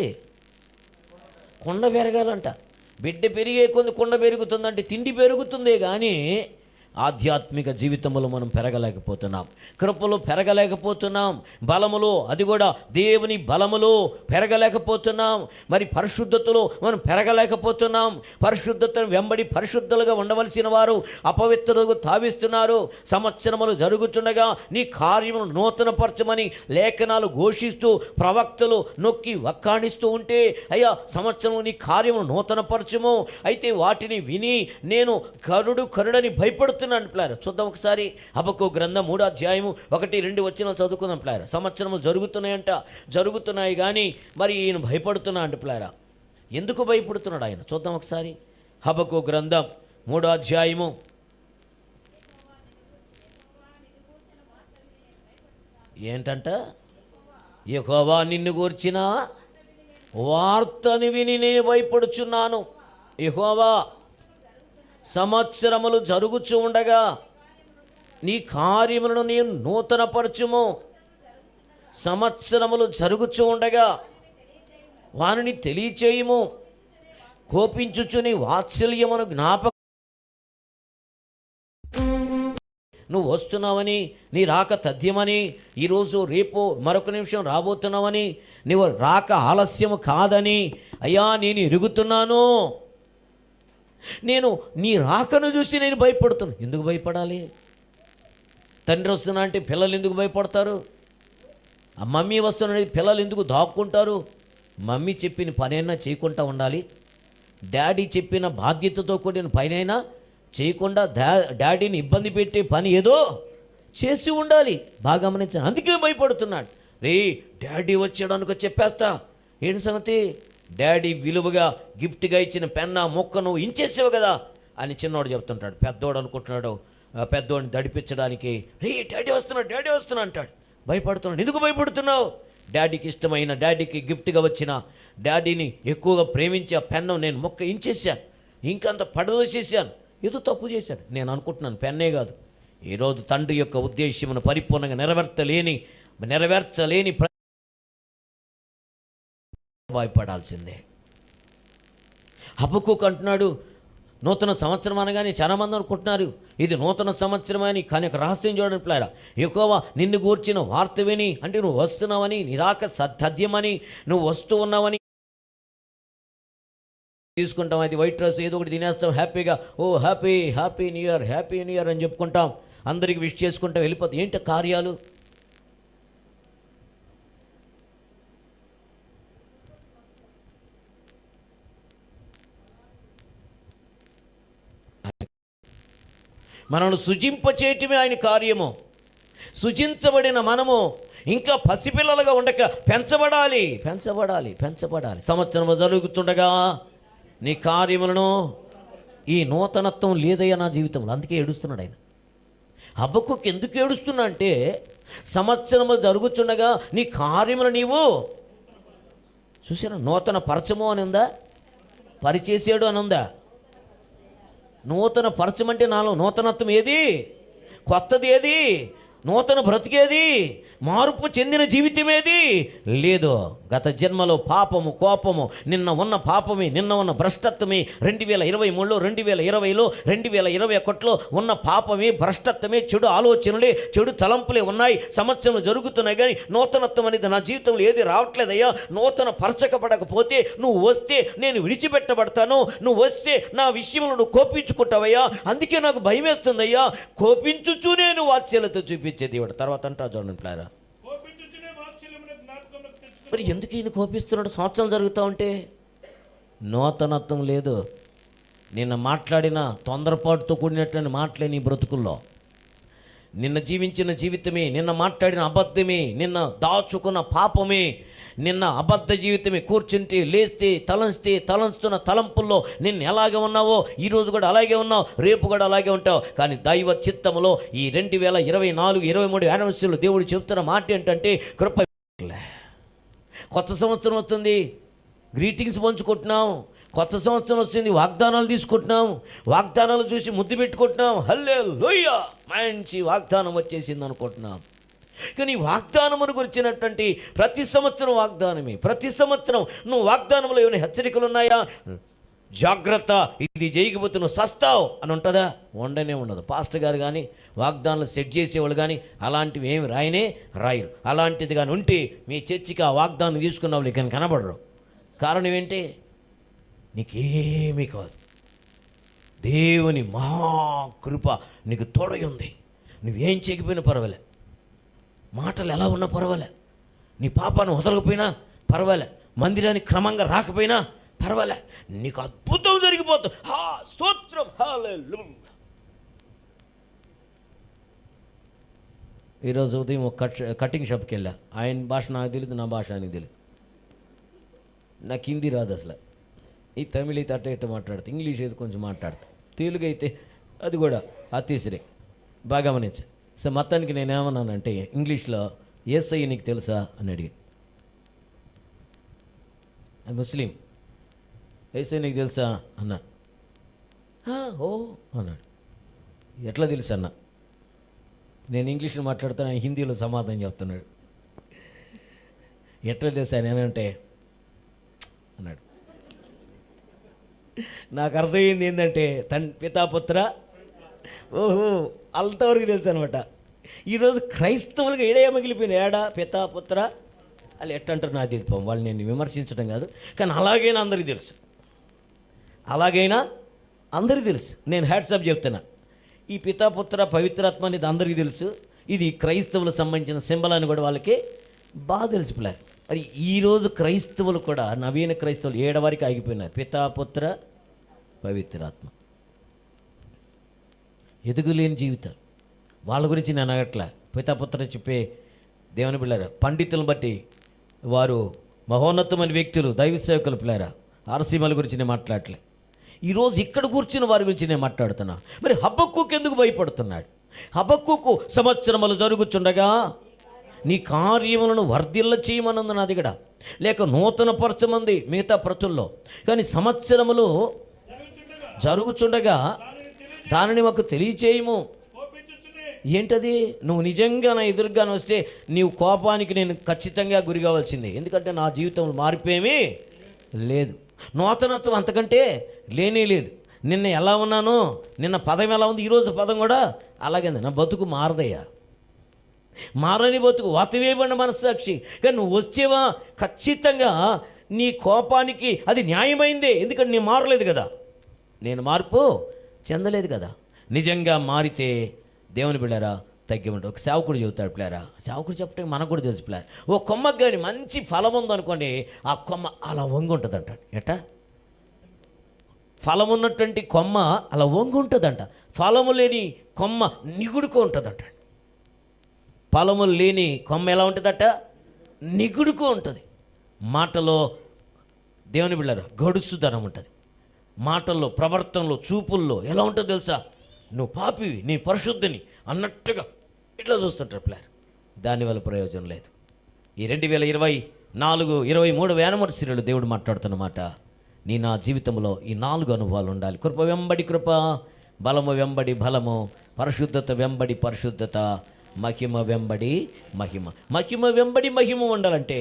కొండ పెరగాలంట. బిడ్డ పెరిగే కొంది కొండ పెరుగుతుందంటే తిండి పెరుగుతుందే కానీ ఆధ్యాత్మిక జీవితంలో మనం పెరగలేకపోతున్నాం, కృపలో పెరగలేకపోతున్నాం, బలములో, అది కూడా దేవుని బలములో పెరగలేకపోతున్నాం, మరి పరిశుద్ధతలో మనం పెరగలేకపోతున్నాం. పరిశుద్ధతను వెంబడి పరిశుద్ధులుగా ఉండవలసిన వారు అపవిత్రులకు తావిస్తున్నారు. సంవత్సరములు జరుగుతుండగా నీ కార్యమును నూతనపరచమని లేఖనాలు ఘోషిస్తూ ప్రవక్తలు నొక్కి వక్కాణిస్తూ ఉంటే, అయ్యా సంవత్సరం నీ కార్యమును నూతనపరచము. అయితే వాటిని విని నేను కరుడని భయపడుతున్నాను ప్లారు. చూద్దాం ఒకసారి హబక్కూ గ్రంథం 3వ అధ్యాయము 1-2 వచనాలు చదువుకుందాం ప్లారా. సంవత్సరములు జరుగుతున్నాయి కానీ మరి ఈయన భయపడుతున్నా అంటే ప్లారా. ఎందుకు భయపడుతున్నాడు ఆయన? చూద్దాం ఒకసారి హబక్కూ గ్రంథం 3వ అధ్యాయము. ఏంటంట? యెహోవా నిన్ను గూర్చిన వార్తని విని నేను భయపడుచున్నాను. యెహోవా సంవత్సరములు జరుగుచూ ఉండగా నీ కార్యములను నేను నూతనపరచుము. సంవత్సరములు జరుగుచూ ఉండగా వారిని తెలియచేయుము. కోపించుచుని వాత్సల్యమును జ్ఞాపకం. నువ్వు వస్తున్నావని, నీ రాక తథ్యమని, ఈరోజు రేపు మరొక నిమిషం రాబోతున్నావని, నువ్వు రాక ఆలస్యము కాదని అయ్యా నేను ఎరుగుతున్నాను. నేను నీ రాకను చూసి నేను భయపడుతున్నాను. ఎందుకు భయపడాలి? తండ్రి వస్తున్నా అంటే పిల్లలు ఎందుకు భయపడతారు? ఆ మమ్మీ వస్తున్నది పిల్లలు ఎందుకు దాక్కుంటారు? మమ్మీ చెప్పిన పనైనా చేయకుండా ఉండాలి, డాడీ చెప్పిన బాధ్యతతో కూడిన పనైనా చేయకుండా డాడీని ఇబ్బంది పెట్టే పని ఏదో చేసి ఉండాలి. బాగా గమనించాను. అందుకే భయపడుతున్నాడు. రే డాడీ వచ్చాడనుకో చెప్పేస్తా. ఏంటి సంగతి? డాడీ విలువగా గిఫ్ట్గా ఇచ్చిన పెన్న మొక్కను ఇంచేసావు కదా అని చిన్నోడు చెప్తుంటాడు. పెద్దోడు అనుకుంటున్నాడు పెద్దోడిని దడిపించడానికి, రే డాడీ వస్తున్నా అంటాడు. భయపడుతున్నాడు. ఎందుకు భయపడుతున్నావు? డాడీకి ఇష్టమైన, డాడీకి గిఫ్ట్గా వచ్చిన, డాడీని ఎక్కువగా ప్రేమించే పెన్ను నేను మొక్క ఇంచేసాను, ఇంకంత పడదోసేసాను, ఏదో తప్పు చేశాను. నేను అనుకుంటున్నాను పెన్నే కాదు, ఈరోజు తండ్రి యొక్క ఉద్దేశ్యమును పరిపూర్ణంగా నెరవేర్చలేని భయపడాల్సిందే. హబక్కూకు అంటున్నాడు, నూతన సంవత్సరం అనగానే చాలామంది అనుకుంటున్నారు ఇది నూతన సంవత్సరం అని. కానీ ఒక రహస్యం చూడండి ప్లారా. యెహోవా నిన్ను గూర్చిన వార్త విని, అంటే నువ్వు వస్తున్నావని, నిరాక సత్యమని, నువ్వు వస్తూ ఉన్నావని తీసుకుంటాం. అది వైట్ డ్రెస్ ఏదో ఒకటి తినేస్తాం హ్యాపీగా. ఓ హ్యాపీ న్యూ ఇయర్ అని చెప్పుకుంటాం, అందరికి విష్ చేసుకుంటాం, వెళ్ళిపోతాం. ఏంటి కార్యాలు? మనల్ని సృజింపచేయటమే ఆయన కార్యము. సృజించబడిన మనము ఇంకా పసిపిల్లలుగా ఉండక పెంచబడాలి. సంవత్సరం జరుగుతుండగా నీ కార్యములను, ఈ నూతనత్వం లేదయ్యా నా జీవితంలో. అందుకే ఏడుస్తున్నాడు ఆయన. హబక్కూకు ఎందుకు ఏడుస్తున్నా అంటే, సంవత్సరము జరుగుతుండగా నీ కార్యములు నీవు చూసారా. నూతన పరచము అని ఉందా? పరిచేసాడు అని ఉందా? నూతన పరచమంటే నాలో నూతనత్వం ఏది? కొత్తది ఏది? నూతన బ్రతికేది? మార్పు చెందిన జీవితం ఏది? లేదు. గత జన్మలో పాపము, కోపము, నిన్న ఉన్న పాపమే, నిన్న ఉన్న భ్రష్టత్వమే, 2023లో, 2020లో, 2021లో ఉన్న పాపమే, భ్రష్టత్వమే, చెడు ఆలోచనలే, చెడు తలంపులే ఉన్నాయి. సంవత్సరం జరుగుతున్నాయి కానీ నూతనత్వం అనేది నా జీవితంలో ఏది రావట్లేదయ్యా. నూతన పరచకపడకపోతే నువ్వు వస్తే నేను విడిచిపెట్టబడతాను, నువ్వు వస్తే నా విషయంలో నువ్వు కోపించుకుంటావయ్యా. అందుకే నాకు భయం వేస్తుందయ్యా. కోపించుచు నేను వాత్సల్యత చూపించే దేవుడు. తర్వాత అంటా చూడండి ప్లారా, మరి ఎందుకు ఈయన కోపిస్తున్నాడు? సంవత్సరం జరుగుతూ ఉంటే నూతనత్వం లేదు. నిన్న మాట్లాడిన తొందరపాటుతో కూడినటువంటి మాటలే నీ బ్రతుకుల్లో. నిన్న జీవించిన జీవితమే, నిన్న మాట్లాడిన అబద్ధమే, నిన్న దాచుకున్న పాపమే, నిన్న అబద్ధ జీవితమే. కూర్చుంటే, లేస్తే, తలంస్తున్న తలంపుల్లో నిన్ను ఎలాగే ఉన్నావో ఈరోజు కూడా అలాగే ఉన్నావు, రేపు కూడా అలాగే ఉంటావు. కానీ దైవ చిత్తములో ఈ 2024, 23 యానివర్సరీలో దేవుడు చెప్తున్న మాట ఏంటంటే, కృప. కొత్త సంవత్సరం వస్తుంది, గ్రీటింగ్స్ పంచుకుంటున్నాం. కొత్త సంవత్సరం వస్తుంది, వాగ్దానాలు తీసుకుంటున్నాం. వాగ్దానాలు చూసి ముద్దు పెట్టుకుంటున్నాం. హల్లెలూయా, మంచి వాగ్దానం వచ్చేసింది అనుకుంటున్నాం. కానీ వాగ్దానమును గురించినటువంటి ప్రతి సంవత్సరం వాగ్దానమే. ప్రతి సంవత్సరం నువ్వు వాగ్దానంలో ఏమైనా హెచ్చరికలు ఉన్నాయా? జాగ్రత్త, ఇది చేయకపోతే నువ్వు సస్తావు అని ఉంటుందా? ఉండనే ఉండదు. పాస్టర్ గారు కానీ వాగ్దానాలు సెట్ చేసేవాళ్ళు కానీ అలాంటివి ఏమి రాయరు. అలాంటిది కానీ ఉంటే మీ చర్చికి ఆ వాగ్దానం తీసుకున్న వాళ్ళు ఇక కనబడరు. కారణం ఏంటి? నీకేమీ కాదు, దేవుని మహాకృప నీకు తోడై ఉంది. నువ్వేం చేయకపోయినా పర్వాలే, మాటలు ఎలా ఉన్నా పర్వాలే, నీ పాపాన్ని వదలకపోయినా పర్వాలే, మందిరానికి క్రమంగా రాకపోయినా పర్వాలే, నీకు అద్భుతం జరిగిపోతుంది. స్తోత్రం, హల్లెలూయా. ఈరోజు ఉదయం ఒక కటింగ్ షాప్కి వెళ్ళా. ఆయన భాష నాకు తెలియదు, నా భాష ఆయనకి తెలియదు. నాకు హిందీ రాదు అసలు. ఈ తమిళ అయితే అట్ట ఇట్ట మాట్లాడుతా, ఇంగ్లీష్ అయితే కొంచెం మాట్లాడతా, తెలుగు అయితే అది కూడా అతీసరే బాగా గమనించా. సో మొత్తానికి నేనేమన్నానంటే ఇంగ్లీష్లో, యేసయ్య నీకు తెలుసా అని అడిగి, ముస్లిం, యేసయ్య నీకు తెలుసా అన్నా. ఓ అన్నాడు. ఎట్లా తెలుసు అన్న? నేను ఇంగ్లీష్లో మాట్లాడుతాను, ఆయన హిందీలో సమాధానం చెప్తున్నాడు. ఎట్లా తెలుసా నేనంటే అన్నాడు. నాకు అర్థమైంది ఏంటంటే పితాపుత్ర, ఓహో అంతవరకు తెలుసు అనమాట. ఈరోజు క్రైస్తవులుగా ఏడే మిగిలిపోయిన ఏడా పితాపుత్ర వాళ్ళు ఎట్టంటారు నాకు తెలిపాం. వాళ్ళు నేను విమర్శించడం కాదు, కానీ అలాగైనా అందరికీ తెలుసు, అలాగైనా అందరికీ తెలుసు. నేను హ్యాట్సాప్ చెప్తున్నా, ఈ పితాపుత్ర పవిత్రాత్మ అనేది అందరికీ తెలుసు. ఇది క్రైస్తవులకు సంబంధించిన సింబల్ అని కూడా వాళ్ళకి బాగా తెలిసిపోయారు. మరి ఈరోజు క్రైస్తవులు కూడా, నవీన క్రైస్తవులు 7 వరకు ఆగిపోయినారు. పితాపుత్ర పవిత్రాత్మ, ఎదుగులేని జీవితాలు. వాళ్ళ గురించి నేను అడగట్లా. పితాపుత్ర చెప్పే దేవుని పిల్లారా, పండితులను బట్టి వారు మహోన్నతమైన వ్యక్తులు, దైవ సేవకులు పిల్లారా, ఆర్సీమల గురించి నేను మాట్లాడలే. ఈరోజు ఇక్కడ కూర్చున్న వారి గురించి నేను మాట్లాడుతున్నా. మరి హబక్కూకు ఎందుకు భయపడుతున్నాడు? హబక్కూకు సంవత్సరములు జరుగుచుండగా నీ కార్యములను వర్ధిల్ల చేయమన్నది నా దగ్గర, లేక నూతన పరచమంది మిగతా ప్రతుల్లో. కానీ సంవత్సరములు జరుగుచుండగా దానిని మాకు తెలియచేయము. ఏంటది? నువ్వు నిజంగా నా ఎదురుగానే వస్తే నీవు కోపానికి నేను ఖచ్చితంగా గురి కావాల్సిందే. ఎందుకంటే నా జీవితం మారిపోయేమీ లేదు, నూతనత్వం అంతకంటే లేనే లేదు. నిన్న ఎలా ఉన్నానో, నిన్న పదం ఎలా ఉంది, ఈరోజు పదం కూడా అలాగే ఉంది. నా బతుకు మారదయ్యా, మారని బతుకు, వాతవేయబడిన మనస్సాక్షి. కానీ నువ్వు వచ్చేవా ఖచ్చితంగా నీ కోపానికి అది న్యాయమైందే. ఎందుకంటే నేను మారలేదు కదా, నేను మార్పు చెందలేదు కదా. నిజంగా మారితే దేవుని బిడ్డారా తగ్గి ఉంటుంది. ఒక సేవకుడు చెబుతాడు పిల్లారా, సేవకుడు చెప్పడం మనకు కూడా తెలుసు పిల్లారా. ఓ కొమ్మకి కానీ మంచి ఫలం ఉందనుకోండి, ఆ కొమ్మ అలా వంగి ఉంటుంది అంటాడు. ఎట్టా? ఫలం ఉన్నటువంటి కొమ్మ అలా వంగి ఉంటుందంట. ఫలము లేని కొమ్మ నిగుడుకో ఉంటుంది అంటాడు. ఫలము లేని కొమ్మ ఎలా ఉంటుందట? నిగుడుకో ఉంటుంది. మాటలో దేవుని బిడ్డారా గడుసుదనం ఉంటుంది. మాటల్లో, ప్రవర్తనలో, చూపుల్లో ఎలా ఉంటుందో తెలుసా? నువ్వు పాపివి, నీ పరిశుద్ధిని అన్నట్టుగా ఇట్లా చూస్తుంటారు పిల్లలు. దానివల్ల ప్రయోజనం లేదు. ఈ 2024-23 యానివర్సరీలో దేవుడు మాట్లాడుతున్నమాట. నా జీవితంలో ఈ 4 అనుభవాలు ఉండాలి. కృప వెంబడి కృప, బలము వెంబడి బలము, పరిశుద్ధత వెంబడి పరిశుద్ధత, మహిమ వెంబడి మహిమ. మహిమ వెంబడి మహిమ ఉండాలంటే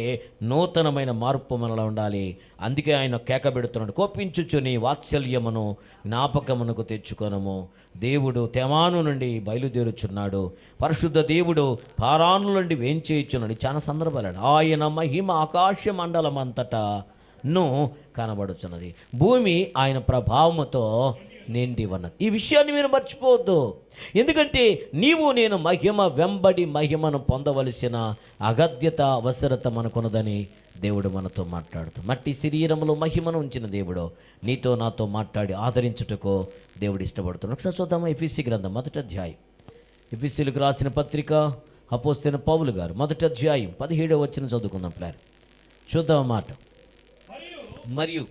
నూతనమైన మార్పు మనలో ఉండాలి. అందుకే ఆయన కేక పెడుతున్నాడు, కోపించుచుని వాత్సల్యమును జ్ఞాపకమునకు తెచ్చుకొనము. దేవుడు తెమాను నుండి బయలుదేరుచున్నాడు, పరిశుద్ధ దేవుడు పారాను నుండి వేంచేయుచున్నాడు. చాలా సందర్భాలు ఆయన మహిమ ఆకాశ మండలం అంతటాను కనబడుచున్నది. భూమి ఆయన ప్రభావముతో నిండి ఉన్నది. ఈ విషయాన్ని మీరు మర్చిపోవద్దు. ఎందుకంటే నీవు నేను మహిమ వెంబడి మహిమను పొందవలసిన అగత్యత, అవసరత మనకున్నదని దేవుడు మనతో మాట్లాడుతూ, మట్టి శరీరంలో మహిమను ఉంచిన దేవుడు నీతో నాతో మాట్లాడి ఆదరించుటకు దేవుడు ఇష్టపడుతున్నాడు. ఒకసారి చూద్దామా ఎఫెసీ గ్రంథం 1వ అధ్యాయం. ఎఫెసీలకు రాసిన పత్రిక అపోస్తలుడైన పౌలు గారు 1వ అధ్యాయం 17వ వచనం చదువుకుందాం ప్లాన్. చూద్దాం మాట. మరియు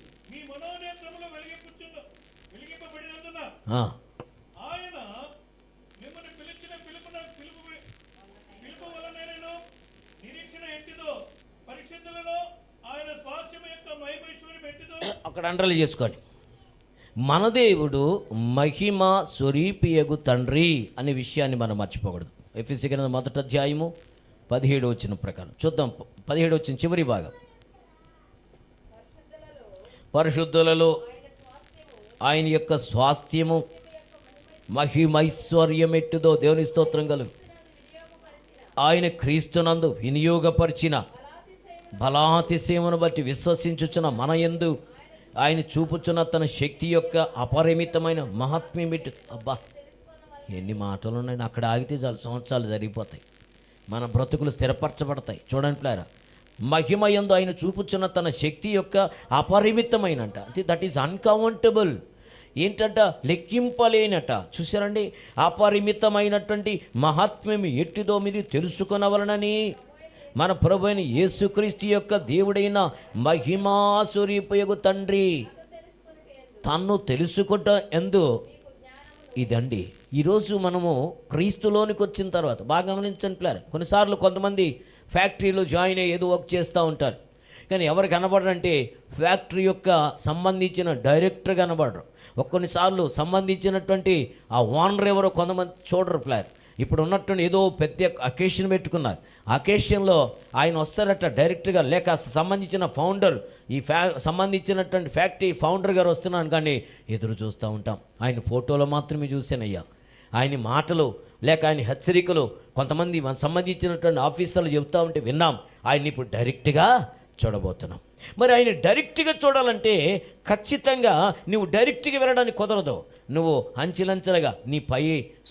అక్కడ అండర్లైన్ చేసుకోండి. మన దేవుడు మహిమ స్వరూపియగు తండ్రి అనే విషయాన్ని మనం మర్చిపోకూడదు. ఎఫెసీ గ్రంథం 1వ అధ్యాయము 17వ వచనం ప్రకారం చూద్దాం. 17వ వచనం చివరి భాగం. పరిశుద్ధులలో ఆయన యొక్క స్వాస్థ్యము మహిమైశ్వర్యం ఎట్టుదో దేవుని స్తోత్రం కలుగు. ఆయన క్రీస్తునందు వినియోగపరిచిన బలాతిశయమును బట్టి విశ్వసించుచున్న మన యందు ఆయన చూపుచున్న తన శక్తి యొక్క అపరిమితమైన మహాత్మ్యం ఎట్టు. అబ్బా, ఎన్ని మాటలు ఉన్నాయి. అక్కడ ఆగితే చాలు, సంవత్సరాలు జరిగిపోతాయి, మన బ్రతుకులు స్థిరపరచబడతాయి. చూడండి ప్లేరా, మహిమ యందు ఆయన చూపుచున్న తన శక్తి యొక్క అపరిమితమైనంట, అంటే దట్ ఈస్ అన్కౌంటబుల్. ఏంటంట? లెక్కింపలేనట. చూసారండి, అపరిమితమైనటువంటి మహాత్మ్యం ఎట్టిదో మీరు తెలుసుకొనవలనని మన ప్రభు అయిన యేసుక్రీస్తు యొక్క దేవుడైన మహిమాస్వరూపయగు తండ్రి తన్ను తెలుసుకుంట ఎందు. ఇదండి ఈరోజు మనము క్రీస్తులోనికి వచ్చిన తర్వాత బాగా గమనించండి ప్లేర్. కొన్నిసార్లు కొంతమంది ఫ్యాక్టరీలో జాయిన్ అయ్యి ఏదో వర్క్ చేస్తూ ఉంటారు, కానీ ఎవరు కనబడరంటే ఫ్యాక్టరీ యొక్క సంబంధించిన డైరెక్టర్ కనబడరు. కొన్నిసార్లు సంబంధించినటువంటి ఆ ఓనర్ ఎవరో కొంతమంది చూడరు ప్లేర్. ఇప్పుడు ఉన్నట్టు ఏదో పెద్ద అకేషన్ పెట్టుకున్నారు, అకేషన్లో ఆయన వస్తారట డైరెక్ట్గా, లేక సంబంధించిన ఫౌండర్, ఈ సంబంధించినటువంటి ఫ్యాక్టరీ ఫౌండర్ గారు వస్తున్నాను కానీ ఎదురు చూస్తూ ఉంటాం. ఆయన ఫోటోలో మాత్రమే చూసానయ్యా, ఆయన మాటలు లేక ఆయన హెచ్చరికలు కొంతమంది మన సంబంధించినటువంటి ఆఫీసర్లు చెబుతూ ఉంటే విన్నాం. ఆయన ఇప్పుడు డైరెక్ట్గా చూడబోతున్నాం. మరి ఆయన డైరెక్ట్గా చూడాలంటే ఖచ్చితంగా నువ్వు డైరెక్ట్గా వెళ్ళడానికి కుదరదు. నువ్వు అంచెలంచెలుగా నీ పై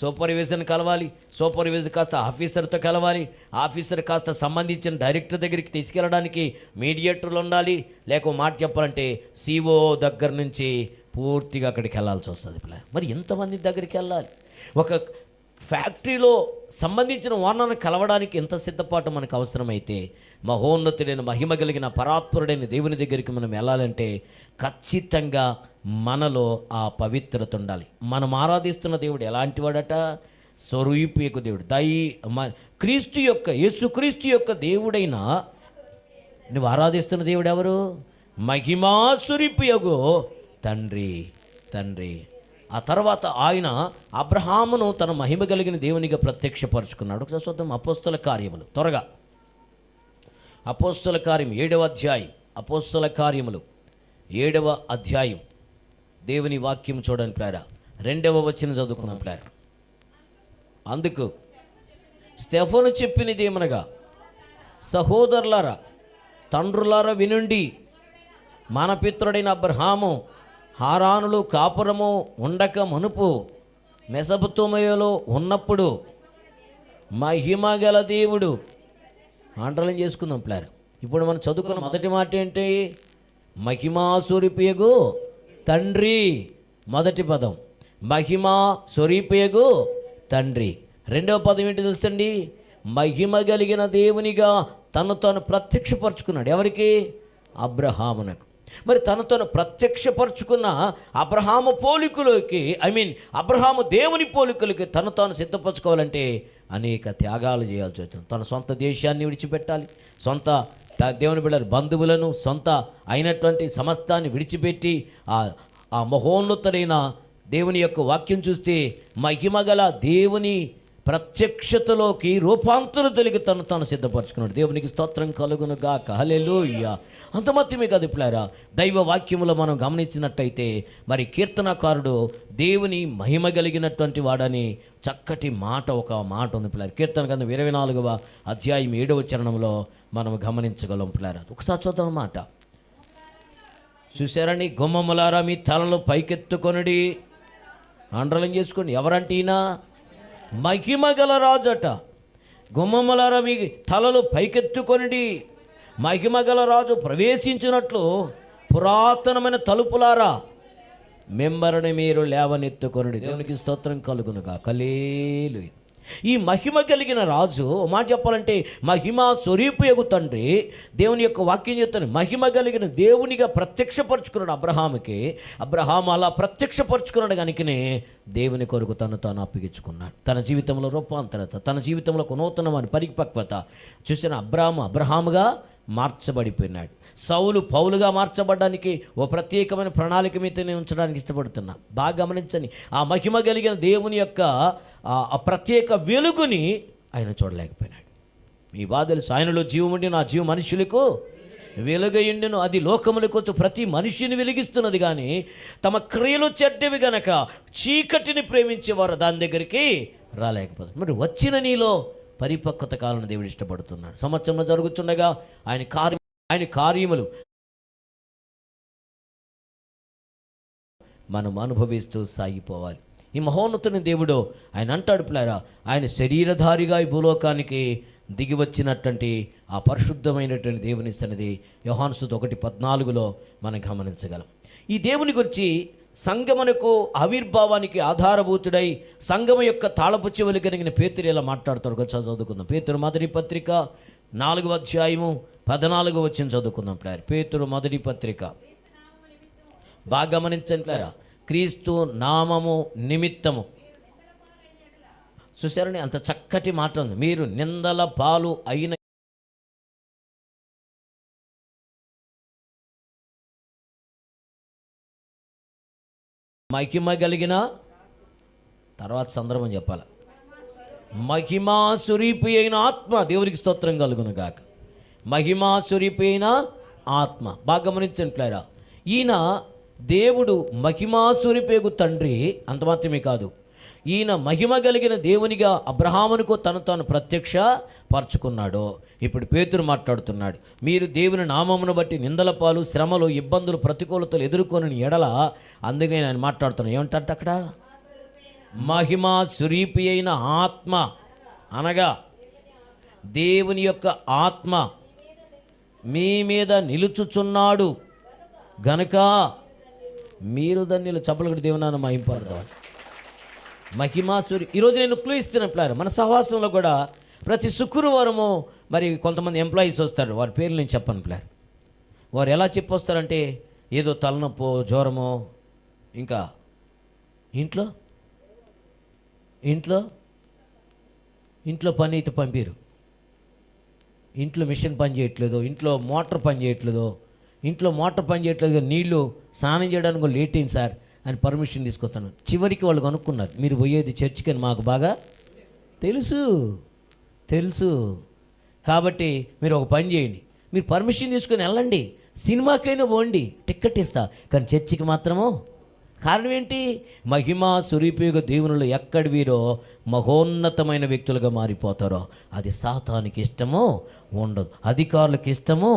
సూపర్వైజర్ని కలవాలి, సూపర్వైజర్ కాస్త ఆఫీసర్తో కలవాలి, ఆఫీసర్ కాస్త సంబంధించిన డైరెక్టర్ దగ్గరికి తీసుకెళ్ళడానికి మీడియేటర్లు ఉండాలి, లేక మాట చెప్పాలంటే సిఓ దగ్గర నుంచి పూర్తిగా అక్కడికి వెళ్ళాల్సి వస్తుంది. మరి ఎంతమంది దగ్గరికి వెళ్ళాలి? ఒక ఫ్యాక్టరీలో సంబంధించిన ఓనర్ని కలవడానికి ఎంత సిద్ధపాటు మనకు అవసరమైతే, మహోన్నతుడైన మహిమ కలిగిన పరాత్పరుడైన దేవుని దగ్గరికి మనం వెళ్ళాలంటే ఖచ్చితంగా మనలో ఆ పవిత్రత ఉండాలి. మనం ఆరాధిస్తున్న దేవుడు ఎలాంటి వాడట? స్వరూపియకు దేవుడు, క్రీస్తు యొక్క యేసుక్రీస్తు యొక్క దేవుడైన నువ్వు ఆరాధిస్తున్న దేవుడు ఎవరు? మహిమా స్వరూపియగు తండ్రి. ఆ తర్వాత ఆయన అబ్రహామును తన మహిమ కలిగిన దేవునిగా ప్రత్యక్షపరుచుకున్నాడు. ఒకసారి చూద్దాం అపోస్తల కార్యములు, త్వరగా అపోస్తల కార్యం 7వ అధ్యాయం, అపోస్తల కార్యములు 7వ అధ్యాయం దేవుని వాక్యం చూడండి ప్లేరా. 2వ వచనం చదువుకున్నాం ప్లేరా. అందుకు స్టెఫను చెప్పినది ఏమనగా, సహోదరులారా, తండ్రులారా వినుండి, మన పితరుడైన అబ్రహాము హారానులు కాపురము ఉండక మునుపు మెసొపొతామియాలో ఉన్నప్పుడు మహిమ గల దేవుడు, అండర్లైన్ చేసుకుందాం ప్లేర్. ఇప్పుడు మనం చదువుకున్న మొదటి మాట ఏంటి? మహిమా స్వరూపియగు తండ్రి. మొదటి పదం మహిమా స్వరూపియగు తండ్రి. 2వ పదం ఏంటి తెలుసండి? మహిమ కలిగిన దేవునిగా తను ప్రత్యక్షపరుచుకున్నాడు. ఎవరికి? అబ్రహామునకు. మరి తను ప్రత్యక్షపరుచుకున్న అబ్రహాము పోలికలోకి, అబ్రహాము దేవుని పోలికలకి తాను సిద్ధపరచుకోవాలంటే అనేక త్యాగాలు చేయాల్సి వచ్చింది. తన సొంత దేశాన్ని విడిచిపెట్టాలి, సొంత దేవుని బిడ్డల బంధువులను, సొంత అయినటువంటి సమస్తాన్ని విడిచిపెట్టి ఆ మహోన్నతుడైన దేవుని యొక్క వాక్యం చూస్తే మహిమగల దేవుని ప్రత్యక్షతలోకి రూపాంతరం తెలిగి తాను సిద్ధపరచుకున్నాడు. దేవునికి స్తోత్రం కలుగును గాక. హల్లెలూయా. అంత మాత్రమే కాదు పిల్లారా, దైవ వాక్యములో మనం గమనించినట్టయితే మరి కీర్తనకారుడు దేవుని మహిమ కలిగినటువంటి వాడని చక్కటి మాట, ఒక మాట ఉంది పిల్లారు. కీర్తన గ్రంథం 24వ అధ్యాయం 7వ చరణంలో మనం గమనించగలం పిల్లారా. ఒకసారి చూద్దాం మాట. చూశారని, గుమ్మములారా మీ తలలు పైకెత్తుకొనుడి. అండర్లైన్ చేసుకోండి. ఎవరంటే ఈయన మహిమ గల రాజట. గుమ్మములారా మీ తలలు పైకెత్తుకొనిడి, మహిమ గల రాజు ప్రవేశించినట్లు పురాతనమైన తలుపులారా మెంబరుని మీరు లేవనెత్తుకొనుడి. దేవునికి స్తోత్రం కలుగునుగా. హల్లెలూయా. ఈ మహిమ కలిగిన రాజు, మాట చెప్పాలంటే మహిమా స్వరూపియగు తండ్రి, దేవుని యొక్క వాక్యం చెప్తాను, మహిమ కలిగిన దేవునిగా ప్రత్యక్షపరుచుకున్నాడు అబ్రహాముకి. అబ్రహాము అలా ప్రత్యక్షపరుచుకున్నాడు కనుకనే దేవుని కొరకు తాను అప్పగించుకున్నాడు. తన జీవితంలో రూపాంతరత, తన జీవితంలో ఒక నూతనమైన పరిపక్వత చూసిన అబ్రహాముగా మార్చబడిపోయినాడు. సౌలు పౌలుగా మార్చబడడానికి ఓ ప్రత్యేకమైన ప్రణాళిక మీద ఉంచడానికి ఇష్టపడుతున్నా. బాగా గమనించండి, ఆ మహిమ కలిగిన దేవుని యొక్క ఆ ప్రత్యేక వెలుగుని ఆయన చూడలేకపోయినాడు. మీ బాధ తెలుసు, ఆయనలో జీవం ఉండి నా జీవం మనుషులకు వెలుగయుండును. అది లోకములకు వచ్చి ప్రతి మనిషిని వెలిగిస్తున్నది, కానీ తమ క్రియలు చెడ్డవి గనక చీకటిని ప్రేమించేవారు దాని దగ్గరికి రాలేకపోతారు. మరి వచ్చిన నీలో పరిపక్వత కాలను దేవుడు ఇష్టపడుతున్నాడు. సంవత్సరంలో జరుగుతుండగా ఆయన కార్యములు మనం అనుభవిస్తూ సాగిపోవాలి. ఈ మహోన్నతుని దేవుడు ఆయన అంటాడు పిల్లారా, ఆయన శరీరధారిగా ఈ భూలోకానికి దిగి వచ్చినటువంటి ఆ పరిశుద్ధమైనటువంటి దేవుని సన్నిధి యోహాను సువార్త 1:14 మనం గమనించగలం. ఈ దేవుని గురించి సంగమునకు ఆవిర్భావానికి ఆధారభూతుడై సంగము యొక్క తాళపు చెవులు కలిగిన పేతురు ఇలా మాట్లాడుతాడు. ఒకసారి చదువుకుందాం. పేతురు మొదటి పత్రిక 4వ అధ్యాయము 14వ వచనం చదువుకుందాం పిల్లారా. పేతురు మొదటి పత్రిక బాగా గమనించండి పిల్లారా. క్రీస్తు నామము నిమిత్తము, చూశారని అంత చక్కటి మాట ఉంది. మీరు నిందల పాలు అయిన మహిమ కలిగిన తర్వాత సందర్భం చెప్పాలి. మహిమా స్వరూపి అయిన ఆత్మ, దేవునికి స్తోత్రం కలుగును గాక. మహిమా స్వరూపి అయిన ఆత్మ బాగా గమనించండి పిల్లారా. ఈయన దేవుడు మహిమాస్వరూపేగు తండ్రి, అంత మాత్రమే కాదు, ఈయన మహిమ కలిగిన దేవునిగా అబ్రహామునకు తాను ప్రత్యక్ష పరచుకున్నాడు. ఇప్పుడు పేతురు మాట్లాడుతున్నాడు. మీరు దేవుని నామమును బట్టి నిందల పాలు, శ్రమలు, ఇబ్బందులు, ప్రతికూలతలు ఎదుర్కొని ఎడల, అందుకే ఆయన మాట్లాడుతున్నాడు. ఏమంటారట అక్కడ? మహిమా స్వరూపి అయిన ఆత్మ అనగా దేవుని యొక్క ఆత్మ మీ మీద నిలుచుచున్నాడు గనుక మీరు ధన్యులు. చప్పలగడి దేవునాన్ని మహింపడదాం. మహిమాసురి. ఈరోజు నేను క్లూ ఇస్తున్నట్లు మన సహవాసంలో కూడా ప్రతి శుక్రవారము మరి కొంతమంది ఎంప్లాయీస్ వస్తారు. వారి పేర్లు నేను చెప్పను ప్లాన్. వారు ఎలా చెప్పొస్తారంటే ఏదో తలనొప్పో జ్వరమో, ఇంకా ఇంట్లో ఇంట్లో ఇంట్లో పని అయితే పంపిరు, ఇంట్లో మిషన్ పని చేయట్లేదో, ఇంట్లో మోటార్ పని చేయట్లేదో, ఇంట్లో మోటార్ పని చేయట్లేదు, నీళ్లు స్నానం చేయడానికి లేట్ అయింది సార్ అని పర్మిషన్ తీసుకొస్తాను. చివరికి వాళ్ళు కనుక్కున్నారు, మీరు పోయేది చర్చికి అని మాకు బాగా తెలుసు కాబట్టి మీరు ఒక పని చేయండి, మీరు పర్మిషన్ తీసుకొని వెళ్ళండి, సినిమాకైనా పోండి, టిక్కెట్ ఇస్తా, కానీ చర్చికి మాత్రమో. కారణం ఏంటి? మహిమా స్వరూపిగా దేవునిలో ఎక్కడి వీరో మహోన్నతమైన వ్యక్తులుగా మారిపోతారో అది సాతానికి ఇష్టమో ఉండదు, అధికారులకు ఇష్టమో